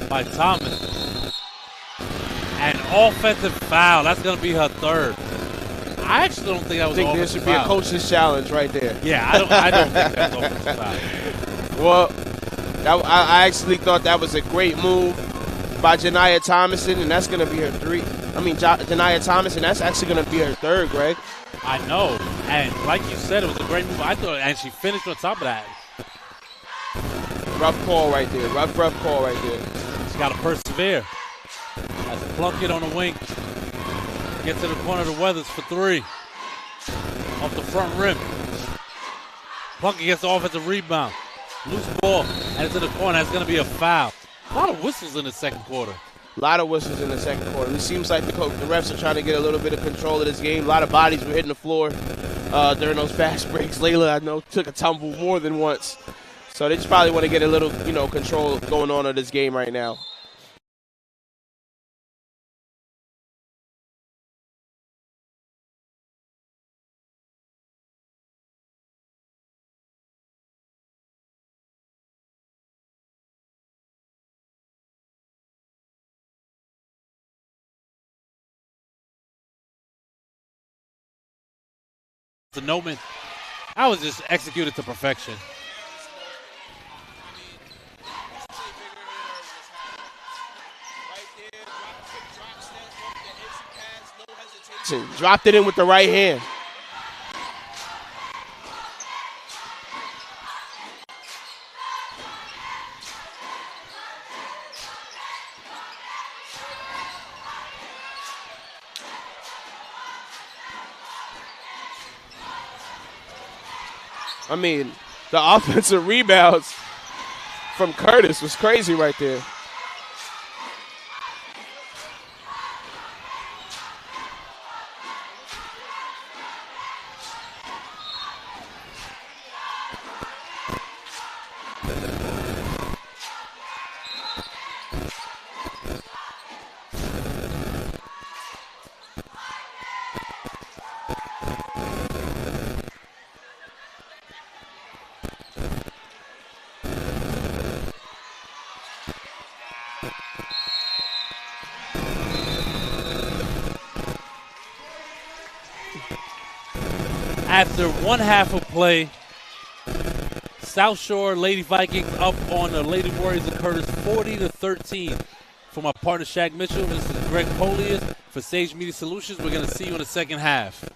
by Thomas. An offensive foul. That's going to be her third. I actually don't think that was an offensive foul. I think there should be a coach's challenge right there. Yeah, I don't think that was an offensive foul. Well, I actually thought that was a great move by Janiah Thomason, and that's going to be her three. Janiah Thomason, that's actually going to be her third, Greg. I know. And like you said, it was a great move. I thought, and she finished on top of that. Rough call right there. Rough call right there. She's got to persevere. As Plunkett on the wing. Gets to the corner of the Weathers for three. Off the front rim. Plunkett gets the offensive rebound. Loose ball. And it's in the corner. It's going to be a foul. A lot of whistles in the second quarter. A lot of whistles in the second quarter. It seems like the refs are trying to get a little bit of control of this game. A lot of bodies were hitting the floor during those fast breaks. Layla, I know, took a tumble more than once. So they just probably want to get a little, control going on of this game right now. The Noman, I was just executed to perfection. Dropped it in with the right hand. I mean, the offensive rebounds from Curtis was crazy right there. After one half of play, South Shore Lady Vikings up on the Lady Warriors of Curtis 40-13. For my partner Shaq Mitchell, this is Greg Polius for Sage Media Solutions. We're going to see you in the second half.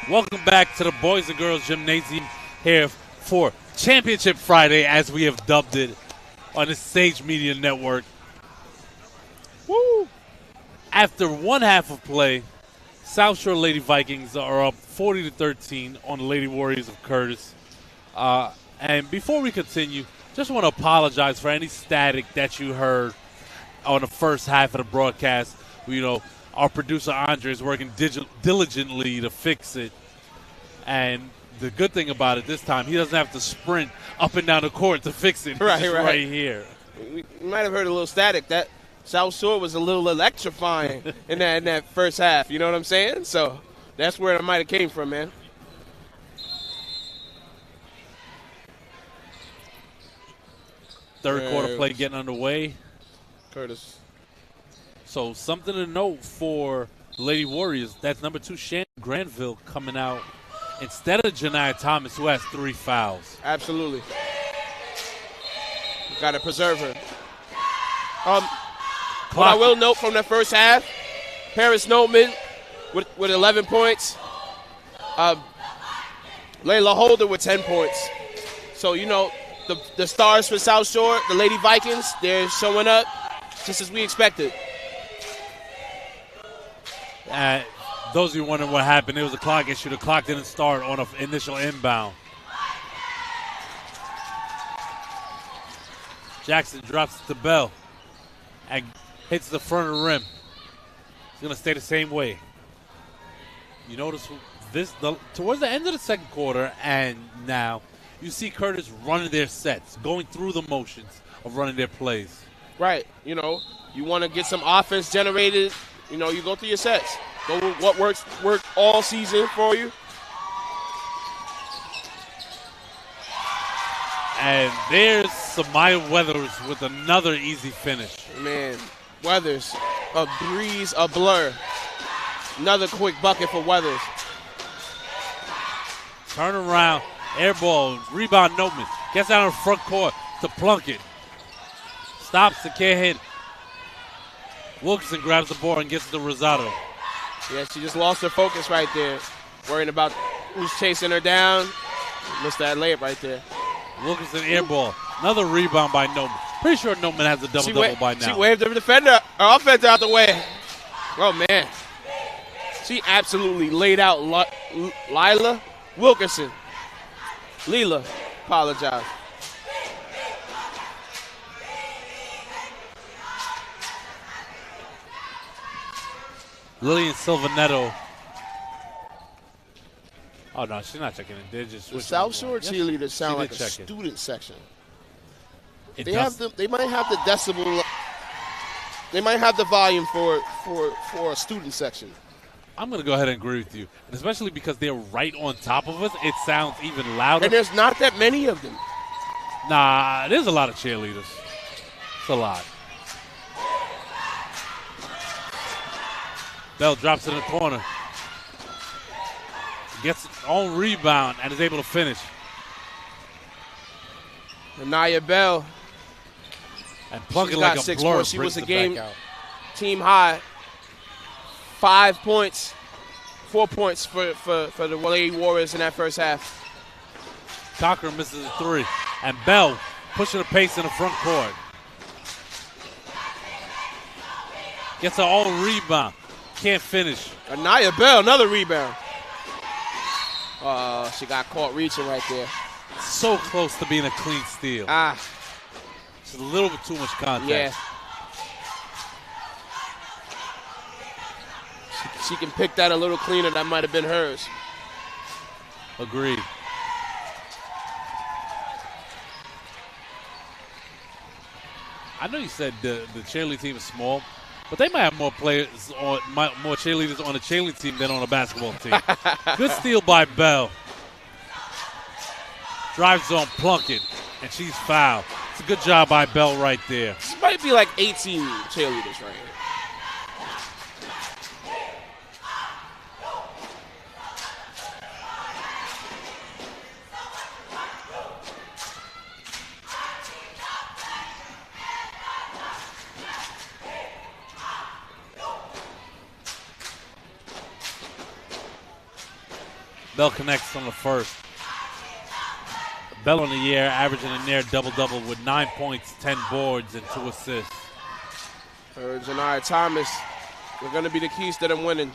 Welcome back to the Boys and Girls Gymnasium here for Championship Friday, as we have dubbed it on the Sage Media Network. Woo! After one half of play, South Shore Lady Vikings are up 40-13 on the Lady Warriors of Curtis. And before we continue, just want to apologize for any static that you heard on the first half of the broadcast. Our producer Andre is working diligently to fix it. And the good thing about it this time, he doesn't have to sprint up and down the court to fix it. Right here. We might have heard a little static. That South Shore was a little electrifying in that first half. You know what I'm saying? So that's where it might have came from, man. Third quarter play getting underway. Curtis. So something to note for the Lady Warriors. That's number 2, Shannon Granville, coming out instead of Janiyah Thomas, who has 3 fouls. Absolutely. Got to preserve her. What I will note from the first half, Paris Notman with 11 points. Layla Holder with 10 points. So, the stars for South Shore, the Lady Vikings, they're showing up just as we expected. Those of you wondering what happened, it was a clock issue. The clock didn't start on an initial inbound. Jackson drops it to Bell and hits the front of the rim. It's going to stay the same way. You notice towards the end of the second quarter and now, you see Curtis running their sets, going through the motions of running their plays. Right. You want to get some offense generated. You go through your sets. Go with what worked all season for you. And there's Samaya Weathers with another easy finish. Man, Weathers, a breeze, a blur. Another quick bucket for Weathers. Turn around, air ball, rebound Notman. Gets out of the front court to Plunkett. Stops, can't hit. Wilkinson grabs the board and gets to Rosado. Yeah, she just lost her focus right there. Worrying about who's chasing her down. Missed that layup right there. Wilkinson air ball. Another rebound by Notman. Pretty sure Notman has a double-double by now. She waved her defender, her offense out the way. Oh, man. She absolutely laid out Lila Wilkinson. Leela, apologize. Lillian Silvanetto. Oh, no, she's not checking it. They're just the South Shore cheerleaders sound like a student section. They might have the decibel. They might have the volume for a student section. I'm going to go ahead and agree with you. And especially because they're right on top of us, it sounds even louder. And there's not that many of them. Nah, there's a lot of cheerleaders. It's a lot. Bell drops it in the corner. Gets on rebound and is able to finish. Anaya Bell. And Plunkett like a blur. She was a game team high. 5 points. 4 points for the Lady Warriors in that first half. Cochran misses a 3. And Bell pushing the pace in the front court. Gets her own rebound. Can't finish. Anaya Bell, another rebound. She got caught reaching right there. So close to being a clean steal. Just a little bit too much contact. Yeah. She can pick that a little cleaner. That might have been hers. Agreed. I know you said the cheerleading team is small, but they might have more cheerleaders on the cheerleading team than on a basketball team. Good steal by Bell. Drives on Plunkett, and she's fouled. It's a good job by Bell right there. This might be like 18 cheerleaders right here. Bell connects on the first. Bell on the year, averaging a near double-double with 9 points, 10 boards, and 2 assists. Janiyah Thomas, they're going to be the keys to them winning.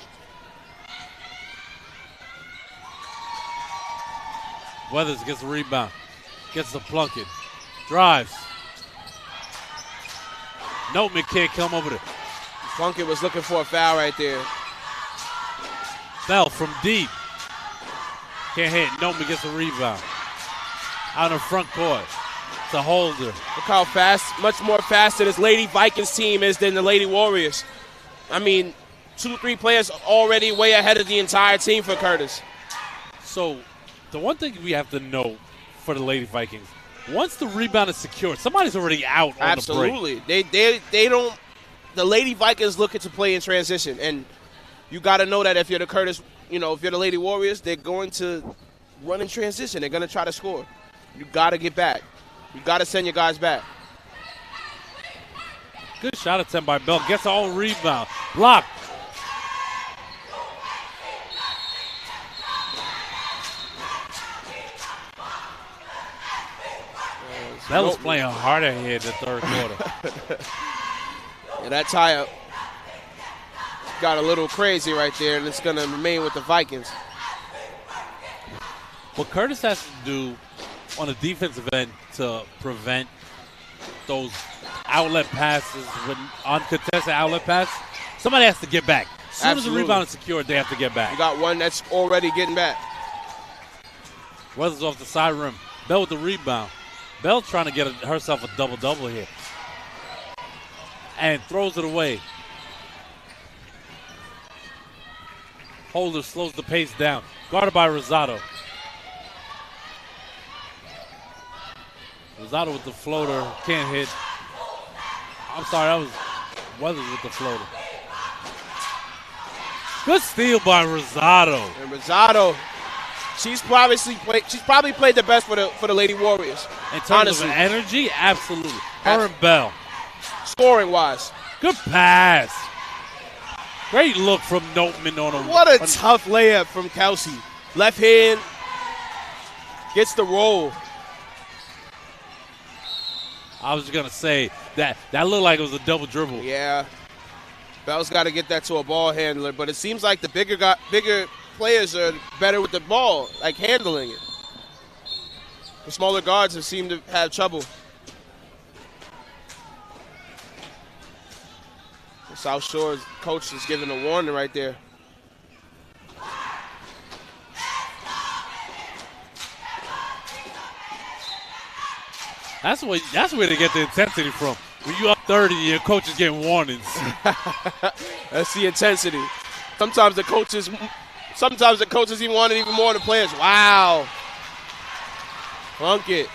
Weathers gets a rebound. Gets the Plunkett. Drives. Notman can't come over there. Plunkett was looking for a foul right there. Bell from deep. Can't hit. Notman gets a rebound. Out in front court. It's a holder. Look how fast, much more faster this Lady Vikings team is than the Lady Warriors. I mean, 2-3 players already way ahead of the entire team for Curtis. So, the one thing we have to know for the Lady Vikings, once the rebound is secured, somebody's already out on the break. Absolutely. They don't – the Lady Vikings looking to play in transition. And you got to know that if you're the Curtis – if you're the Lady Warriors, they're going to run in transition. They're going to try to score. You got to get back. You got to send your guys back. Good shot attempt by Bell. Gets the own rebound. Blocked. Bell is playing harder here in the third quarter. Yeah, that tie-up got a little crazy right there, and it's going to remain with the Vikings. What Curtis has to do on the defensive end to prevent those outlet passes, with uncontested outlet pass, somebody has to get back. As soon as the rebound is secured, they have to get back. You got one that's already getting back. Weathers off the side rim. Bell with the rebound. Bell trying to get herself a double-double here. And throws it away. Holder slows the pace down. Guarded by Rosado. Rosado with the floater. Can't hit. I'm sorry, that was Weathers with the floater. Good steal by Rosado. And Rosado, she's probably played the best for the Lady Warriors. In terms of energy, absolutely. Her and Bell. Scoring-wise. Good pass. Great look from Notman on a. What a tough layup from Kelsey. Left hand. Gets the roll. I was going to say that looked like it was a double dribble. Yeah. Bell's got to get that to a ball handler, but it seems like the bigger players are better with the ball, like handling it. The smaller guards have seemed to have trouble. The South Shore's coach is giving a warning right there. That's where they get the intensity from. When you up 30, your coach is getting warnings. That's the intensity. Sometimes the coaches even want it even more than the players. Wow. Plunkett.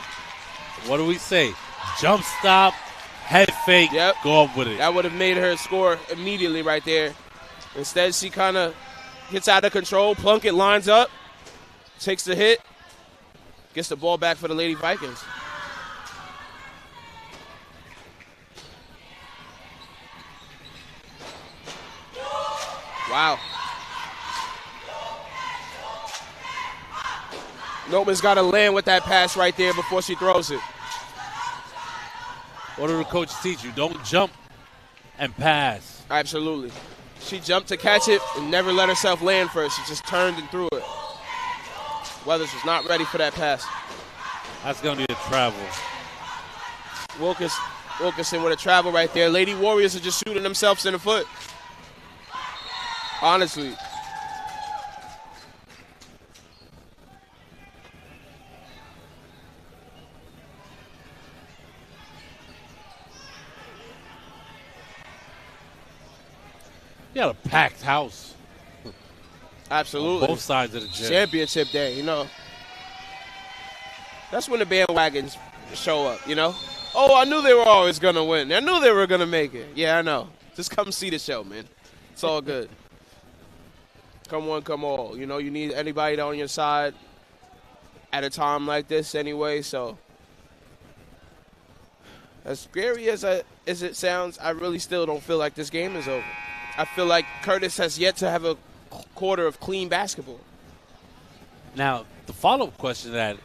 What do we say? Jump stop, head fake, yep. Go up with it. That would have made her score immediately right there. Instead, she kind of gets out of control. Plunkett lines up, takes the hit, gets the ball back for the Lady Vikings. Wow. Notman's got to land with that pass right there before she throws it. What did the coach teach you? Don't jump and pass. Absolutely. She jumped to catch it and never let herself land first. She just turned and threw it. Weathers was not ready for that pass. That's going to be a travel. Wilkinson with a travel right there. Lady Warriors are just shooting themselves in the foot. Honestly. You got a packed house. Absolutely. On both sides of the gym. Championship day, That's when the bandwagons show up, Oh, I knew they were always going to win. I knew they were going to make it. Yeah, I know. Just come see the show, man. It's all good. Come one, come all. You need anybody on your side at a time like this anyway. So as scary as it sounds, I really still don't feel like this game is over. I feel like Curtis has yet to have a quarter of clean basketball. Now, the follow-up question to that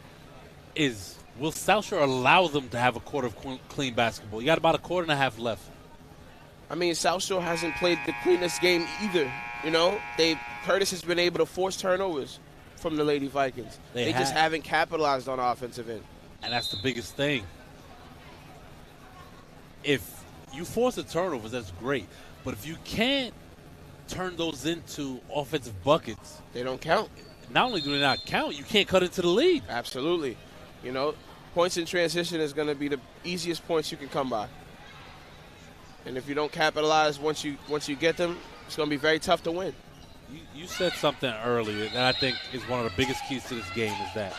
is, will South Shore allow them to have a quarter of clean basketball? You got about a quarter and a half left. I mean, South Shore hasn't played the cleanest game either. Curtis has been able to force turnovers from the Lady Vikings. They just haven't capitalized on the offensive end. And that's the biggest thing. If you force the turnovers, that's great. But if you can't turn those into offensive buckets, they don't count. Not only do they not count, you can't cut into the lead. Absolutely. Points in transition is going to be the easiest points you can come by. And if you don't capitalize once you get them, it's going to be very tough to win. You said something earlier that I think is one of the biggest keys to this game is that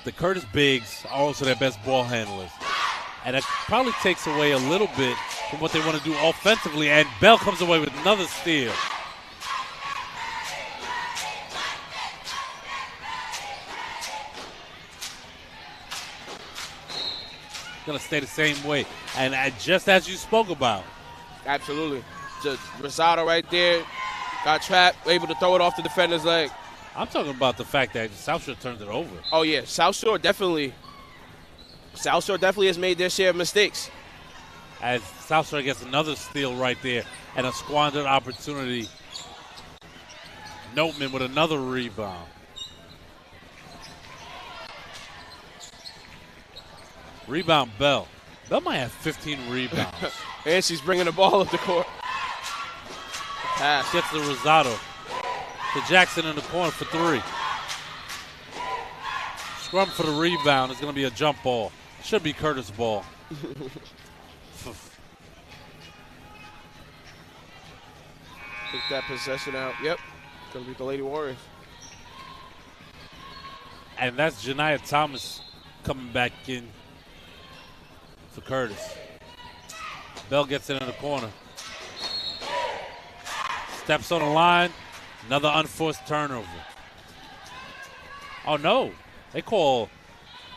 the Curtis Bigs are also their best ball handlers. And that probably takes away a little bit from what they want to do offensively. And Bell comes away with another steal. Going to stay the same way. And just as you spoke about. Absolutely. Just Rosado right there. Got trapped, able to throw it off the defender's leg. I'm talking about the fact that South Shore turned it over. Oh, yeah. South Shore definitely has made their share of mistakes. As South Shore gets another steal right there and a squandered opportunity. Notman with another rebound. Rebound, Bell. Bell might have 15 rebounds. And she's bringing the ball up the court. Pass. Gets to Rosado. To Jackson in the corner for three. Scrum for the rebound. It's going to be a jump ball. Should be Curtis' ball. Take that possession out. Yep. Going to be the Lady Warriors. And that's Janiah Thomas coming back in for Curtis. Bell gets it in the corner. Steps on the line. Another unforced turnover. Oh, no. They call.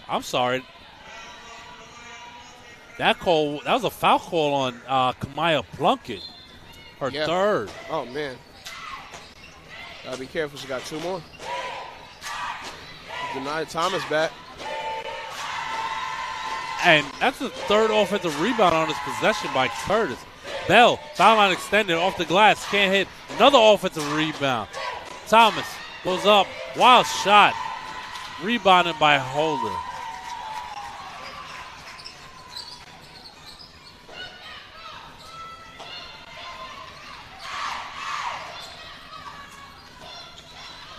I'm sorry. That was a foul call on Kamaya Plunkett. Her third. Oh, man. Gotta be careful. She got two more. Janiah Thomas back. And that's the third offensive rebound on this possession by Curtis. Bell, foul line extended off the glass, can't hit. Another offensive rebound. Thomas goes up, wild shot. Rebounded by Holder.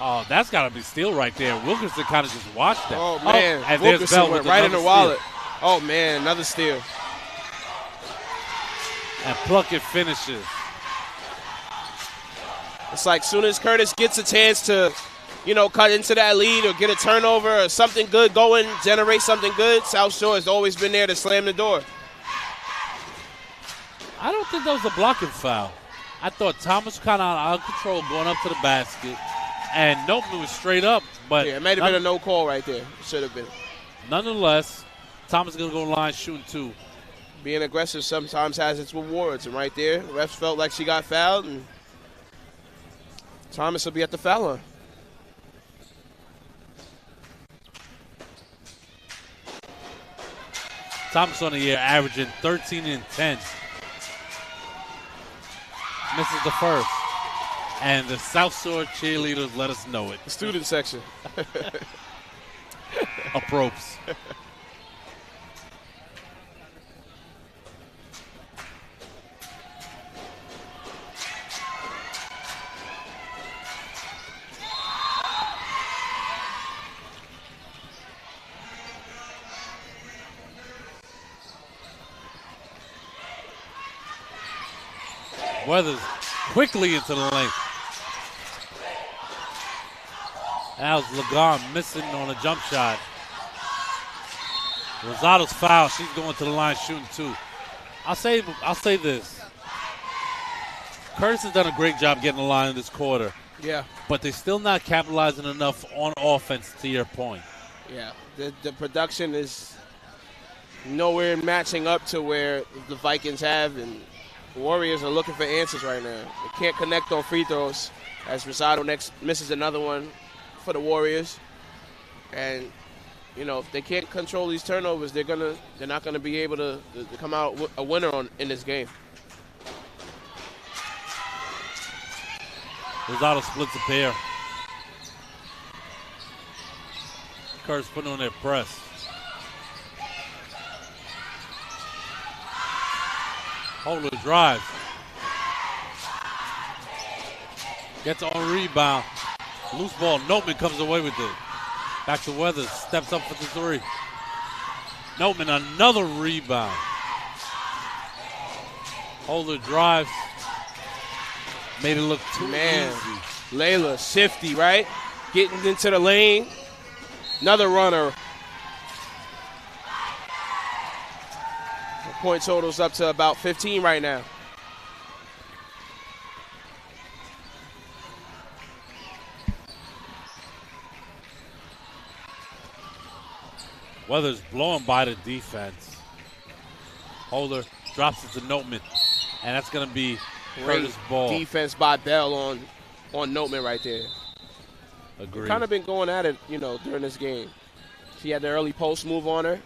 Oh, that's got to be steal right there. Wilkerson kind of just watched that. Oh, man. And Wilkerson there's Bell went with right in the another wallet. steal. Oh, man, another steal. And Plunkett finishes. It's like soon as Curtis gets a chance to, cut into that lead or get a turnover or something good going, generate something good, South Shore has always been there to slam the door. I don't think that was a blocking foul. I thought Thomas kind of out of control going up to the basket. And Notman was straight up. But yeah, it might have been a no call right there. It should have been. Nonetheless, Thomas is going to go line shooting two. Being aggressive sometimes has its rewards. And right there, refs felt like she got fouled. And Thomas will be at the foul line. Thomas on the year averaging 13 and 10. Misses the first. And the South Shore cheerleaders let us know it. The student section. Up ropes. Weathers quickly into the lane. That was Lagarde missing on a jump shot. Rosado's foul. She's going to the line shooting two. I'll say this. Curtis has done a great job getting the line in this quarter. Yeah. But they're still not capitalizing enough on offense, to your point. Yeah. The production is nowhere matching up to where the Vikings have, and the Warriors are looking for answers right now. They can't connect on free throws as Rosado next misses another one for the Warriors. And if they can't control these turnovers, they're not gonna be able to come out a winner in this game. Rosado splits a pair. Curtis putting on their press. Holder drives. Gets on rebound. Loose ball. Notman comes away with it. Back to Weathers. Steps up for the three. Notman, another rebound. Holder drives. Made it look too easy. Layla, shifty, right? Getting into the lane. Another runner. The point total's up to about 15 right now. Weathers blowing by the defense. Holder drops it to Notman. And that's going to be Curtis' ball. Defense by Bell on Notman right there. Agreed. Kind of been going at it, during this game. She had the early post move on her.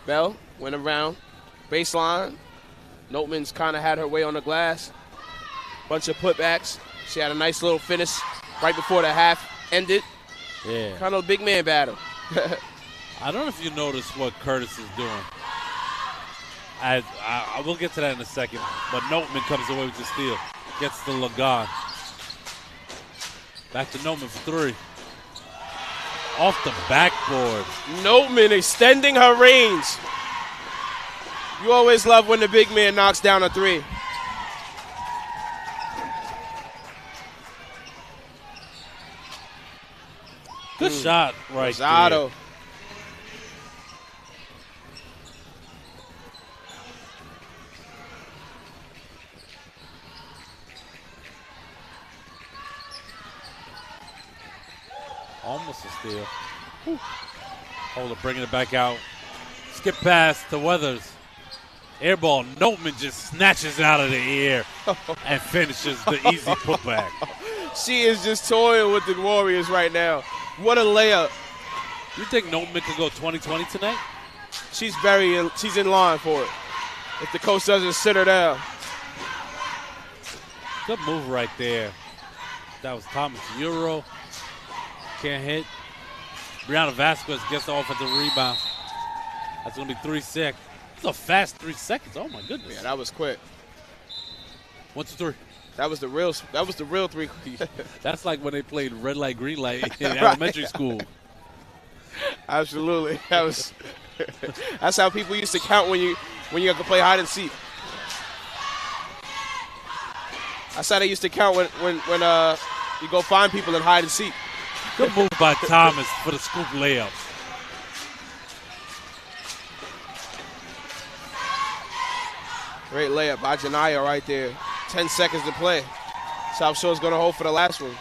Bell went around. Baseline. Notman's kind of had her way on the glass. Bunch of putbacks. She had a nice little finish right before the half ended. Yeah. Kind of a big man battle. I don't know if you noticed what Curtis is doing. I will get to that in a second. But Notman comes away with the steal. Gets the Lagan. Back to Notman for three. Off the backboard. Notman extending her range. You always love when the big man knocks down a three. Good shot right Rosado. there. Almost a steal. Holder bringing it back out. Skip pass to Weathers. Air ball. Notman just snatches it out of the air and finishes the easy putback. She is just toying with the Warriors right now. What a layup. You think Notman could go 20-20 tonight? She's in line for it. If the coach doesn't sit her down. Good move right there. That was Thomas Euro. Can't hit. Brianna Vasquez gets the offensive rebound. That's going to be 3 seconds. It's a fast 3 seconds. Oh, my goodness. Yeah, that was quick. 1, 2, 3. That was the real three. That's like when they played red light, green light in elementary school. Absolutely. That's how people used to count when you have to play hide and seek. That's how they used to count when you go find people and hide and seek. Good move by Thomas for the scoop layup. Great layup by Janaya right there. 10 seconds to play. South Shore's going to hold for the last one.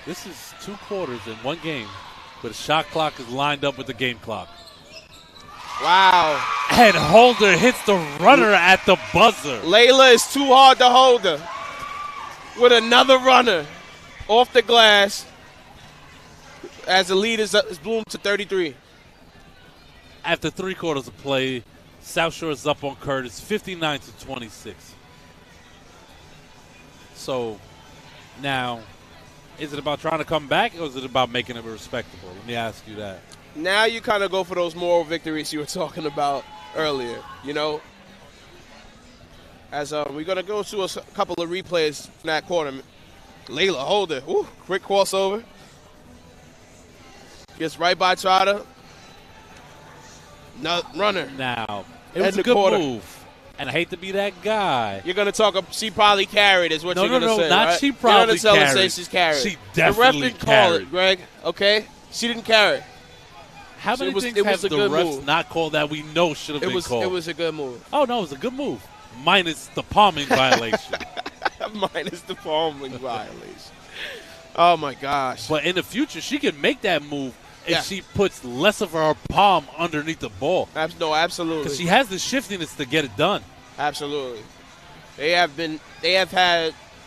This is 2 quarters in one game, but the shot clock is lined up with the game clock. Wow. And Holder hits the runner at the buzzer. Layla is too hard to hold her. With another runner off the glass as the lead is bloomed to 33. After 3 quarters of play, South Shore is up on Curtis, 59-26. So now, is it about trying to come back or is it about making it respectable? Let me ask you that. Now you kind of go for those moral victories you were talking about earlier, As we're going to go through a couple of replays from that quarter. Layla Holder, quick crossover. Gets right by Trotter. No, runner. Now, it was a good move. And I hate to be that guy. You're going to talk – she probably carried is what you're going to say, not right? she probably you're gonna carried. Say she's carried. She definitely The ref didn't carried. call it, Greg, okay? She didn't carry. How many things have the refs not called that we know should have been called? It was a good move. Oh, no, it was a good move. Minus the palming violation. Minus the palming violation. Oh, my gosh. But in the future, she can make that move if she puts less of her palm underneath the ball. No, absolutely. Because she has the shiftiness to get it done. Absolutely.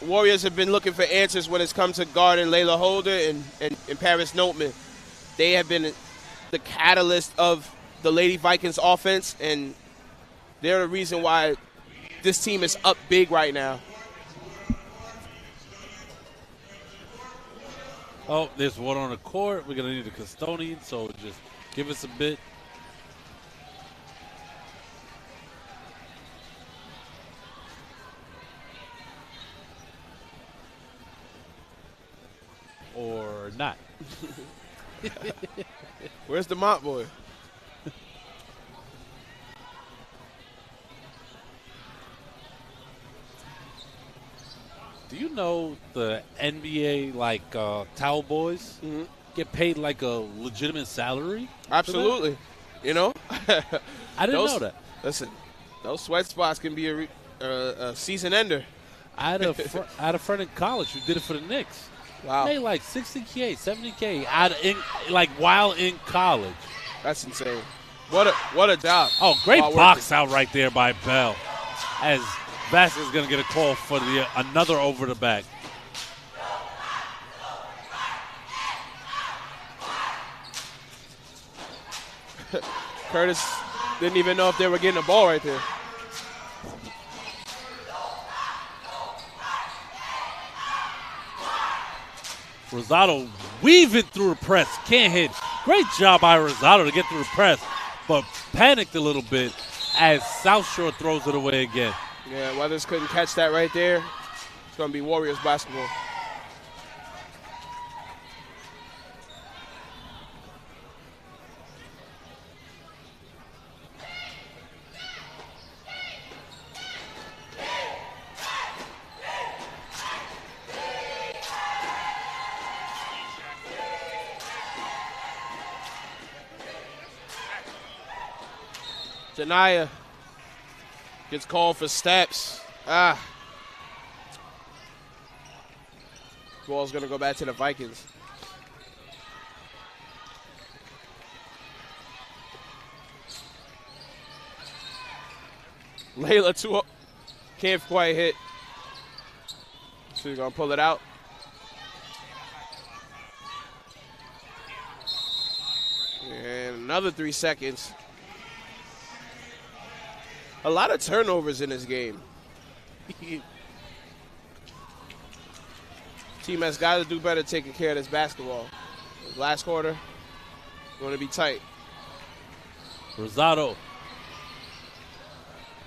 Warriors have been looking for answers when it's come to guarding Layla Holder and Paris Notman. They have been the catalyst of the Lady Vikings offense, and they're the reason why this team is up big right now. Oh, there's one on the court. We're going to need a custodian, so just give us a bit. Or not. Where's the mop boy? Do you know the NBA towel boys get paid like a legitimate salary? Absolutely. You know? I didn't know that. Listen, those sweat spots can be a season ender. I had a friend in college who did it for the Knicks. Wow. Made like $60K, $70K while in college. That's insane. What a job. Oh, great box out right there by Bell. As Vasquez is going to get a call for another over the back. Curtis didn't even know if they were getting a ball right there. Rosado weaving through the press. Can't hit. Great job by Rosado to get through the press, but panicked a little bit as South Shore throws it away again. Yeah, Weathers couldn't catch that right there. It's going to be Warriors basketball. Janaya gets called for steps. Ball's going to go back to the Vikings. Layla can't quite hit. So he's going to pull it out. And another 3 seconds. A lot of turnovers in this game. Team has got to do better taking care of this basketball. Last quarter, going to be tight. Rosado.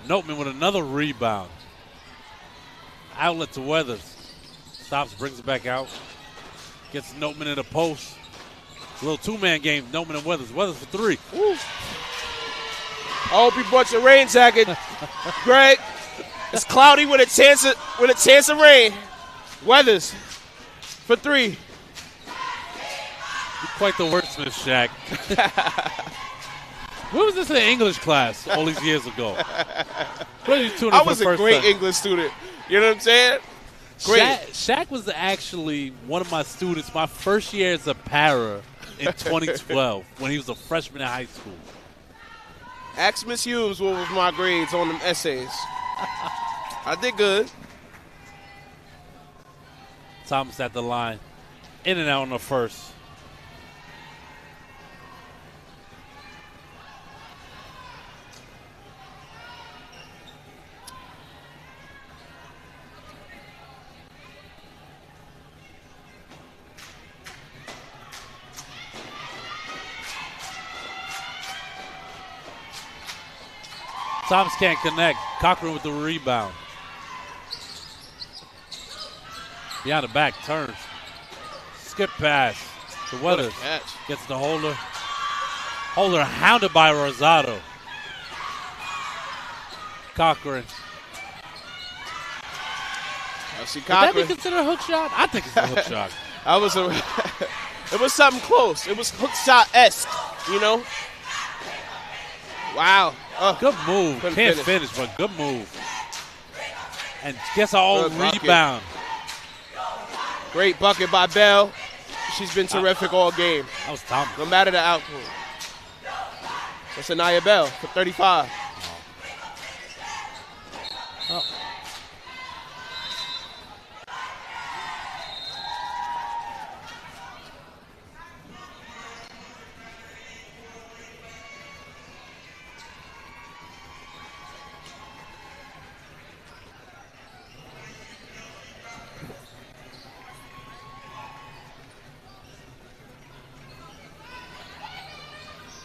Notman with another rebound. Outlet to Weathers. Stops, brings it back out. Gets Notman in the post. A little two-man game, Notman and Weathers. Weathers for three. Woo. I hope you brought your rain jacket, Greg. It's cloudy with a chance of rain. Weathers for three. You're quite the wordsmith, Shaq. Where was this in English class all these years ago? I was a great English student. You know what I'm saying? Great. Shaq was actually one of my students my first year as a para in 2012 when he was a freshman in high school. Ask Miss Hughes what was my grades on them essays. I did good. Thomas at the line. In and out on the first. Thomas can't connect. Cochran with the rebound. Behind the back, turns. Skip pass to Weathers. Gets the Holder. Holder hounded by Rosado. Cochran. I see Would Cochran. that be considered a hook shot? I think it's a hook shot. It was something close. It was hook shot-esque, you know? Wow. Good move. Can't finish, but good move. And gets her own rebound. Great bucket by Bell. She's been terrific all game. That was Thomas. No matter the outcome. That's Anaya Bell for 35. Oh.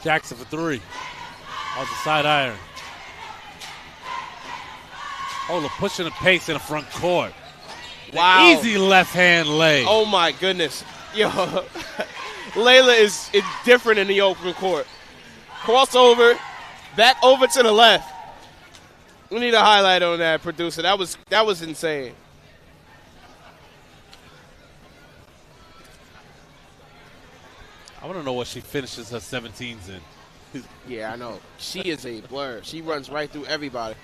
Jackson for three. On the side iron. Oh, the pushing the pace in the front court. Wow. Easy left hand lay. Oh, my goodness. Yo, Layla is different in the open court. Crossover, back over to the left. We need a highlight on that, producer. That was insane. I want to know what she finishes her 17s in. Yeah, I know. She is a blur. She runs right through everybody.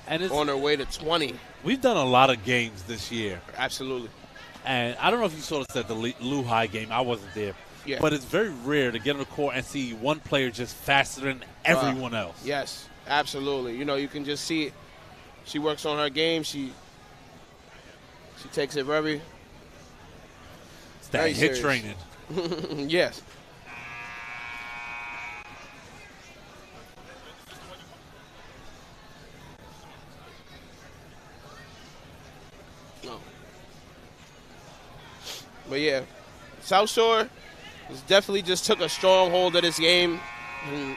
And it's on her way to 20. We've done a lot of games this year. Absolutely. And I don't know if you saw this at the Lehigh game. I wasn't there. Yeah. But it's very rare to get on the court and see one player just faster than everyone else. Yes, absolutely. You know, you can just see it. She works on her game. She takes it very It's that hit serious. training. Yes. No. But yeah, South Shore definitely just took a strong hold of this game. And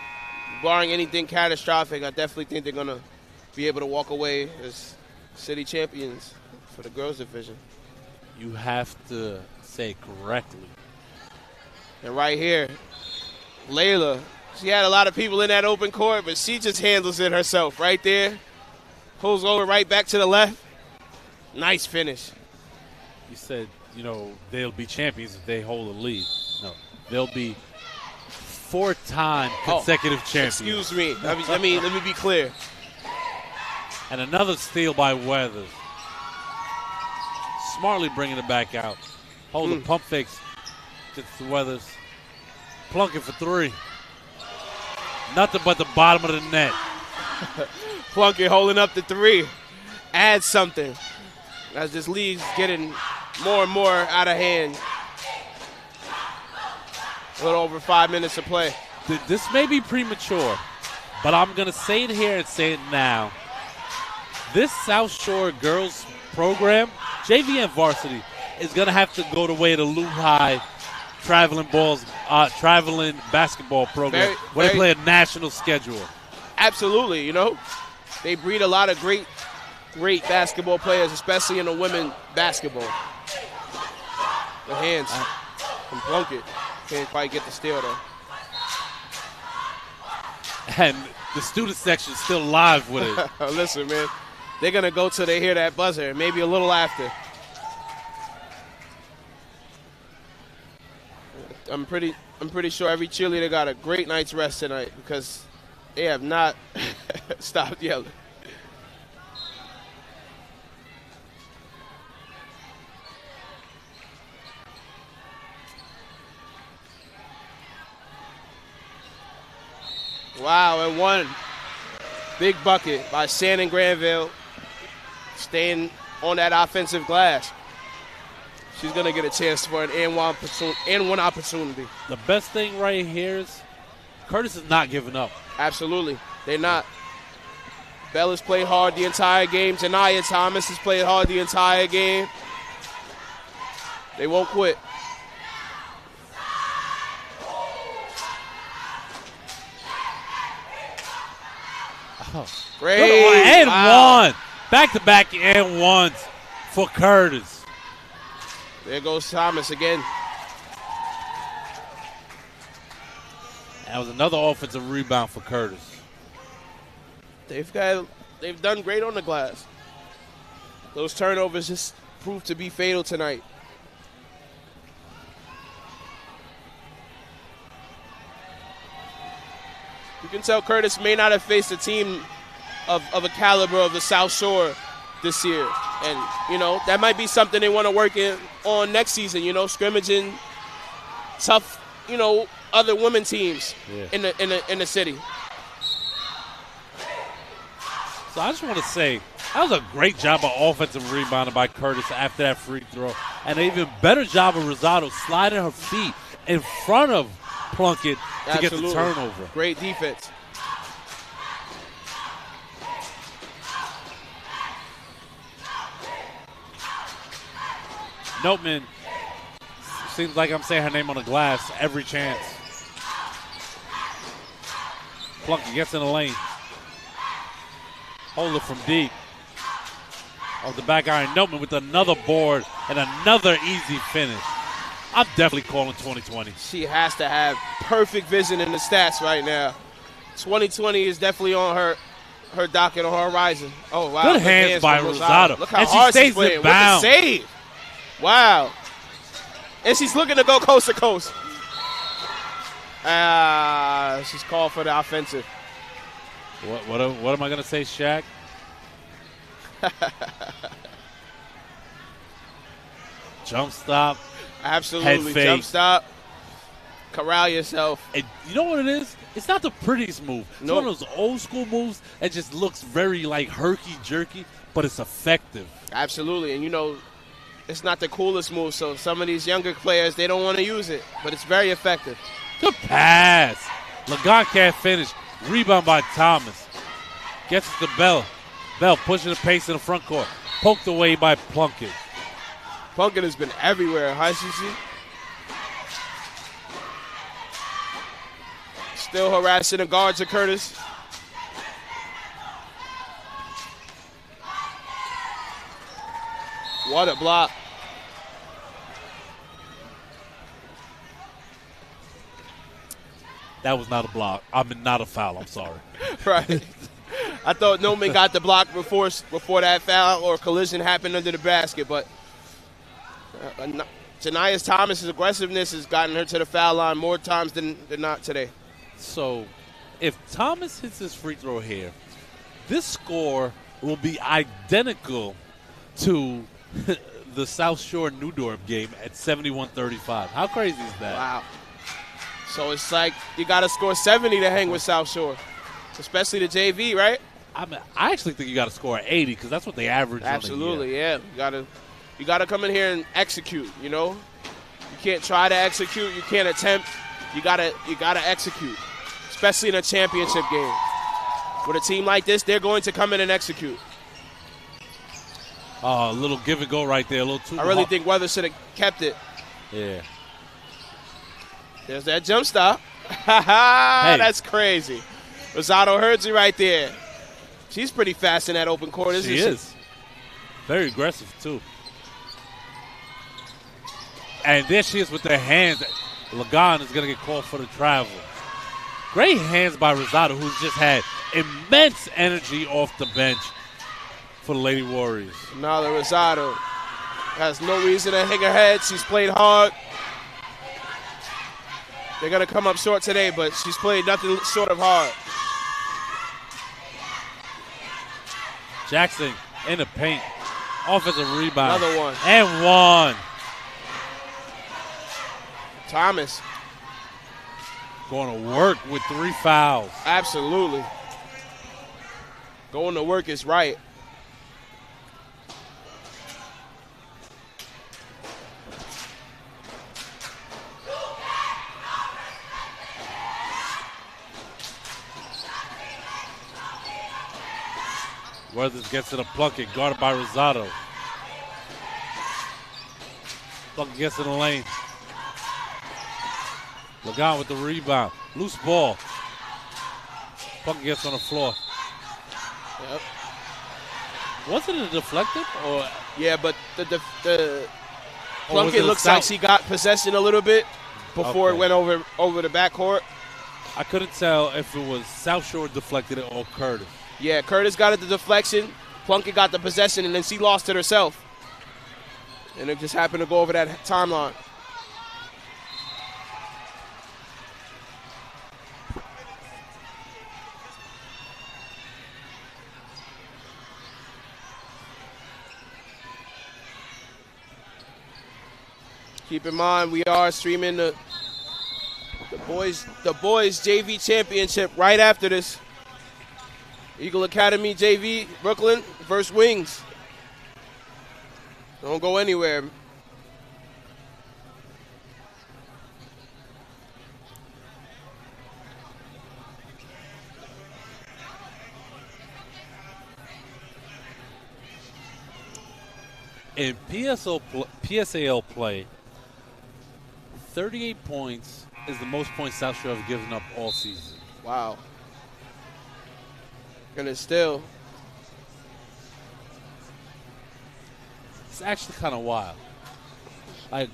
barring anything catastrophic, I definitely think they're going to be able to walk away as city champions for the girls division. You have to say it correctly. And right here, Layla, she had a lot of people in that open court, but she just handles it herself right there. Pulls over right back to the left. Nice finish. You said, they'll be champions if they hold a lead. No, they'll be four-time consecutive champions. Excuse me. Let me be clear. And another steal by Weathers. Smartly bringing it back out. Hold the pump fakes. Gets to Weathers. Plunkett for three. Nothing but the bottom of the net. Plunkett holding up the three. Add something. As this league's getting more and more out of hand. A little over 5 minutes of play. This may be premature, but I'm going to say it here and say it now. This South Shore girls program, JV and Varsity, is going to have to go the way of the Lehigh traveling basketball program where they play a national schedule. Absolutely, They breed a lot of great basketball players, especially in the women basketball. The hands from Plunkett. Can't quite get the steal, though. And the student section is still live with it. Listen, man. They're going to go till they hear that buzzer, maybe a little after. I'm pretty sure every cheerleader got a great night's rest tonight because they have not stopped yelling. Wow, and one big bucket by Shannon Granville, staying on that offensive glass. She's going to get a chance for an N1 opportunity. The best thing right here is Curtis is not giving up. Absolutely. They're not. Bella's played hard the entire game. Janiyah Thomas has played hard the entire game. They won't quit. Great. And one. Back-to-back and ones for Curtis. There goes Thomas again. That was another offensive rebound for Curtis. They've done great on the glass. Those turnovers just proved to be fatal tonight. You can tell Curtis may not have faced a team of a caliber of the South Shore this year. And, that might be something they want to work on next season, scrimmaging tough, other women teams in the city. So I just want to say, that was a great job of offensive rebounding by Curtis after that free throw. And an even better job of Rosado sliding her feet in front of Plunkett to get the turnover. Great defense. Notman Seems like I'm saying her name on the glass every chance. Plunkett gets in the lane. Hold it from deep. Off the back iron, Notman with another board and another easy finish. I'm definitely calling 2020. She has to have perfect vision in the stats right now. 2020 is definitely on her docket, on her horizon. Oh, wow. Good hands by Rosado. Look how and hard she she's stays playing in with the bounds. save. Wow. And she's looking to go coast to coast. She's called for the offensive. What am I going to say, Shaq? Jump stop. Absolutely. Head fake. Jump stop. Corral yourself. And you know what it is? It's not the prettiest move. It's one of those old school moves that just looks very like herky-jerky, but it's effective. Absolutely. And, you know, it's not the coolest move, so some of these younger players, they don't want to use it, but it's very effective. Good pass. Lagon can't finish. Rebound by Thomas. Gets it to Bell. Bell pushing the pace in the front court. Poked away by Plunkett. Plunkett has been everywhere, huh, CC? Still harassing the guards of Curtis. What a block. That was not a block. I mean, not a foul. I'm sorry. Right. I thought Noman got the block before that foul or collision happened under the basket, but Janiah Thomas's aggressiveness has gotten her to the foul line more times than not today. So, if Thomas hits his free throw here, this score will be identical to the South Shore Newdorf game at 71-35. How crazy is that? Wow. So it's like you got to score 70 to hang with South Shore, especially the JV, right? I actually think you got to score 80 because that's what they average. Absolutely, yeah. You got to come in here and execute. You know, you can't try to execute. You can't attempt. You gotta execute, especially in a championship game. With a team like this, they're going to come in and execute. A little give and go right there, a little too. I really think Weather should have kept it. Yeah. There's that jump stop. Hey. That's crazy. Rosado Herdsey right there. She's pretty fast in that open court, isn't she? She is. Very aggressive, too. And there she is with her hands. Lagon is going to get called for the travel. Great hands by Rosado, who's just had immense energy off the bench for the Lady Warriors. Nala Rosado has no reason to hang her head. She's played hard. They're going to come up short today, but she's played nothing short of hard. Jackson in the paint. Offensive rebound. Another one. And one. Thomas. Going to work with 3 fouls. Absolutely. Going to work is right. Weathers gets to the Plunkett, guarded by Rosado. Plunkett gets in the lane. Lagon with the rebound. Loose ball. Plunkett gets on the floor. Yep. Wasn't it deflected? Or yeah, but the Plunkett looks like she got possession a little bit before it went over the backcourt. I couldn't tell if it was South Shore deflected it or Curtis. Yeah, Curtis got it the deflection. Plunkett got the possession, and then she lost it herself. And it just happened to go over that timeline. Keep in mind, we are streaming the boys JV championship right after this. Eagle Academy JV, Brooklyn versus Wings. Don't go anywhere. In PSAL play, 38 points is the most points South Shore have given up all season. Wow. And it's still. It's actually kind of wild. Like,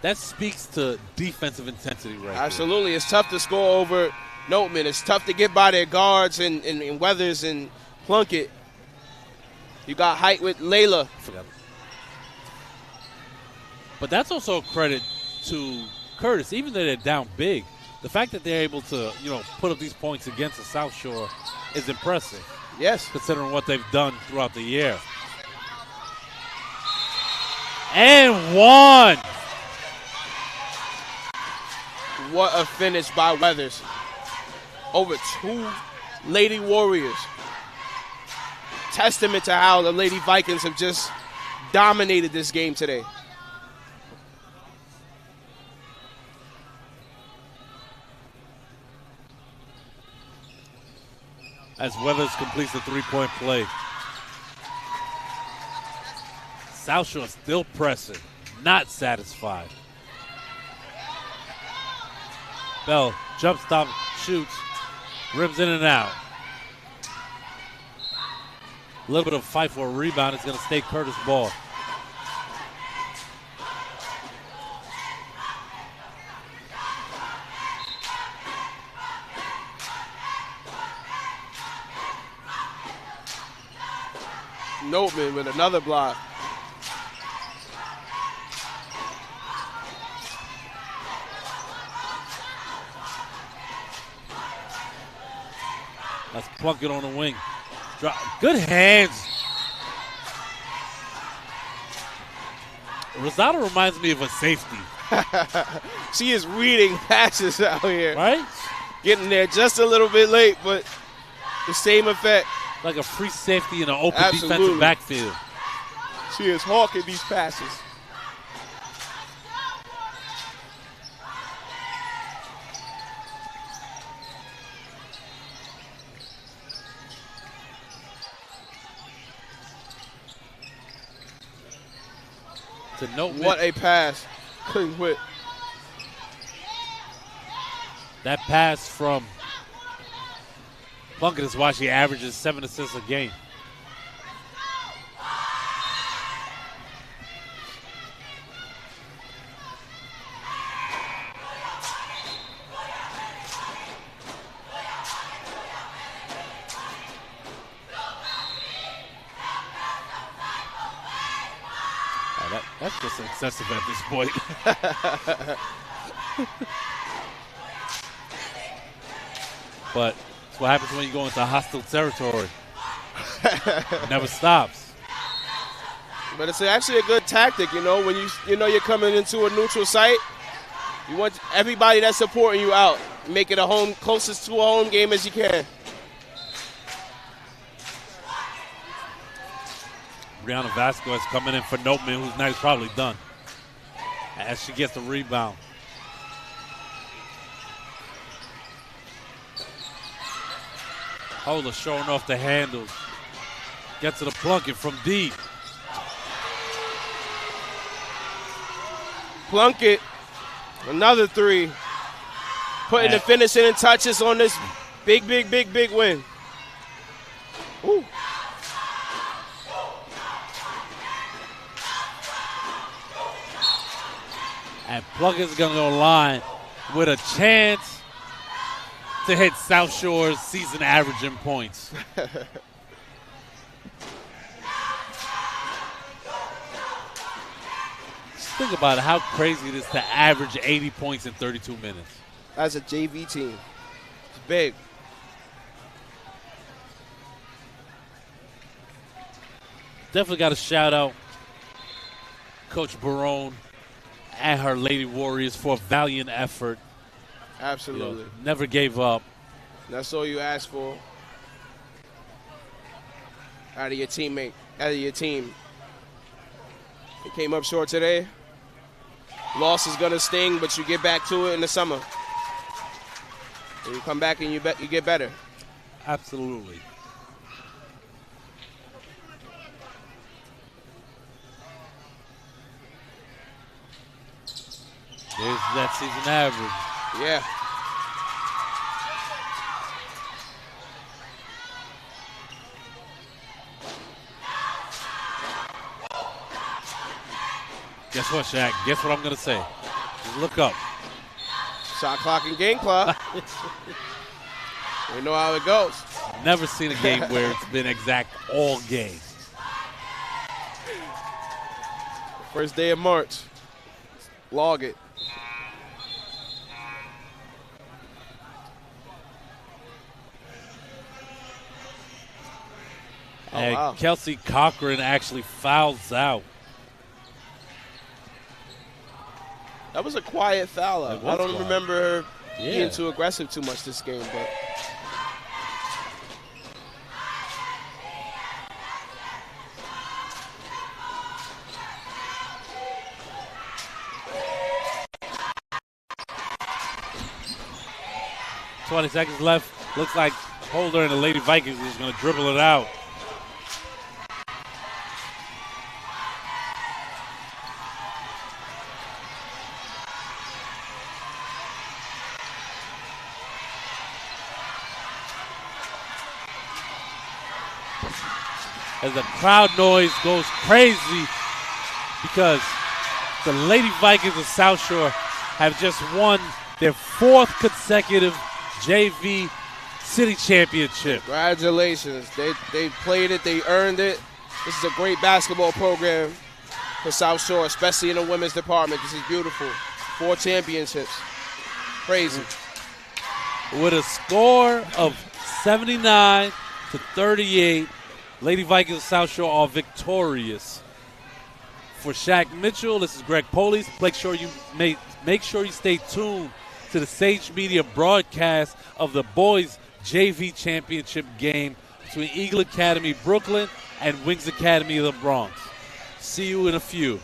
that speaks to defensive intensity right Absolutely. It's tough to score over Noteman. It's tough to get by their guards and Weathers and Plunkett. You got height with Layla. Forgot. But that's also a credit to Curtis, even though they're down big. The fact that they're able to, put up these points against the South Shore is impressive. Yes. Considering what they've done throughout the year. And one. What a finish by Weathers. Over 2 Lady Warriors. Testament to how the Lady Vikings have just dominated this game today. As Weathers completes the three-point play. South Shore still pressing, not satisfied. Bell, jump stop, shoots, rims in and out. A little bit of a fight for a rebound. It's going to stay Curtis ball. Noteman with another block. Let's plunk it on the wing. Good hands. Rosado reminds me of a safety. She is reading passes out here. Right? Getting there just a little bit late, but the same effect. Like a free safety in an open Absolutely. defensive backfield. She is hawking these passes. To note what a pass. Couldn't quit. That pass from Plunkett is why she averages 7 assists a game. That's just excessive at this point. But that's what happens when you go into hostile territory. It never stops. But it's actually a good tactic, when you're coming into a neutral site. You want everybody that's supporting you out. Make it closest to a home game as you can. Brianna Vasquez coming in for Noteman, whose night is probably done. As she gets the rebound. Holder showing off the handles. Gets to the Plunkett from deep. Plunkett, another 3. Putting the finishing touches on this big win. Ooh. And Plunkett's going to go line with a chance to hit South Shore's season average in points. Just think about it, how crazy it is to average 80 points in 32 minutes. As a JV team. It's big. Definitely got to shout out Coach Barone and her Lady Warriors for a valiant effort. Absolutely. Never gave up. That's all you ask for out of your teammate, out of your team. They came up short today. Loss is going to sting, but you get back to it in the summer. And you come back and you get better. Absolutely. There's that season average. Yeah. Guess what, Shaq? Guess what I'm going to say? Just look up. Shot clock and game clock. We know how it goes. Never seen a game where it's been exact all game. First day of March. Log it. And wow. Kelsey Cochran actually fouls out. That was a quiet foul out. I don't quiet. remember her being too aggressive too much this game, but. "20 seconds left. Looks like Holder and the Lady Vikings is going to dribble it out. As the crowd noise goes crazy because the Lady Vikings of South Shore have just won their 4th consecutive JV city championship. Congratulations. They played it. They earned it. This is a great basketball program for South Shore, especially in the women's department. This is beautiful. 4 championships. Crazy. With a score of 79-38, Lady Vikings of South Shore are victorious. For Shaq Mitchell, this is Greg Police. Make sure you stay tuned to the Sage Media broadcast of the boys JV championship game between Eagle Academy Brooklyn and Wings Academy of the Bronx. See you in a few.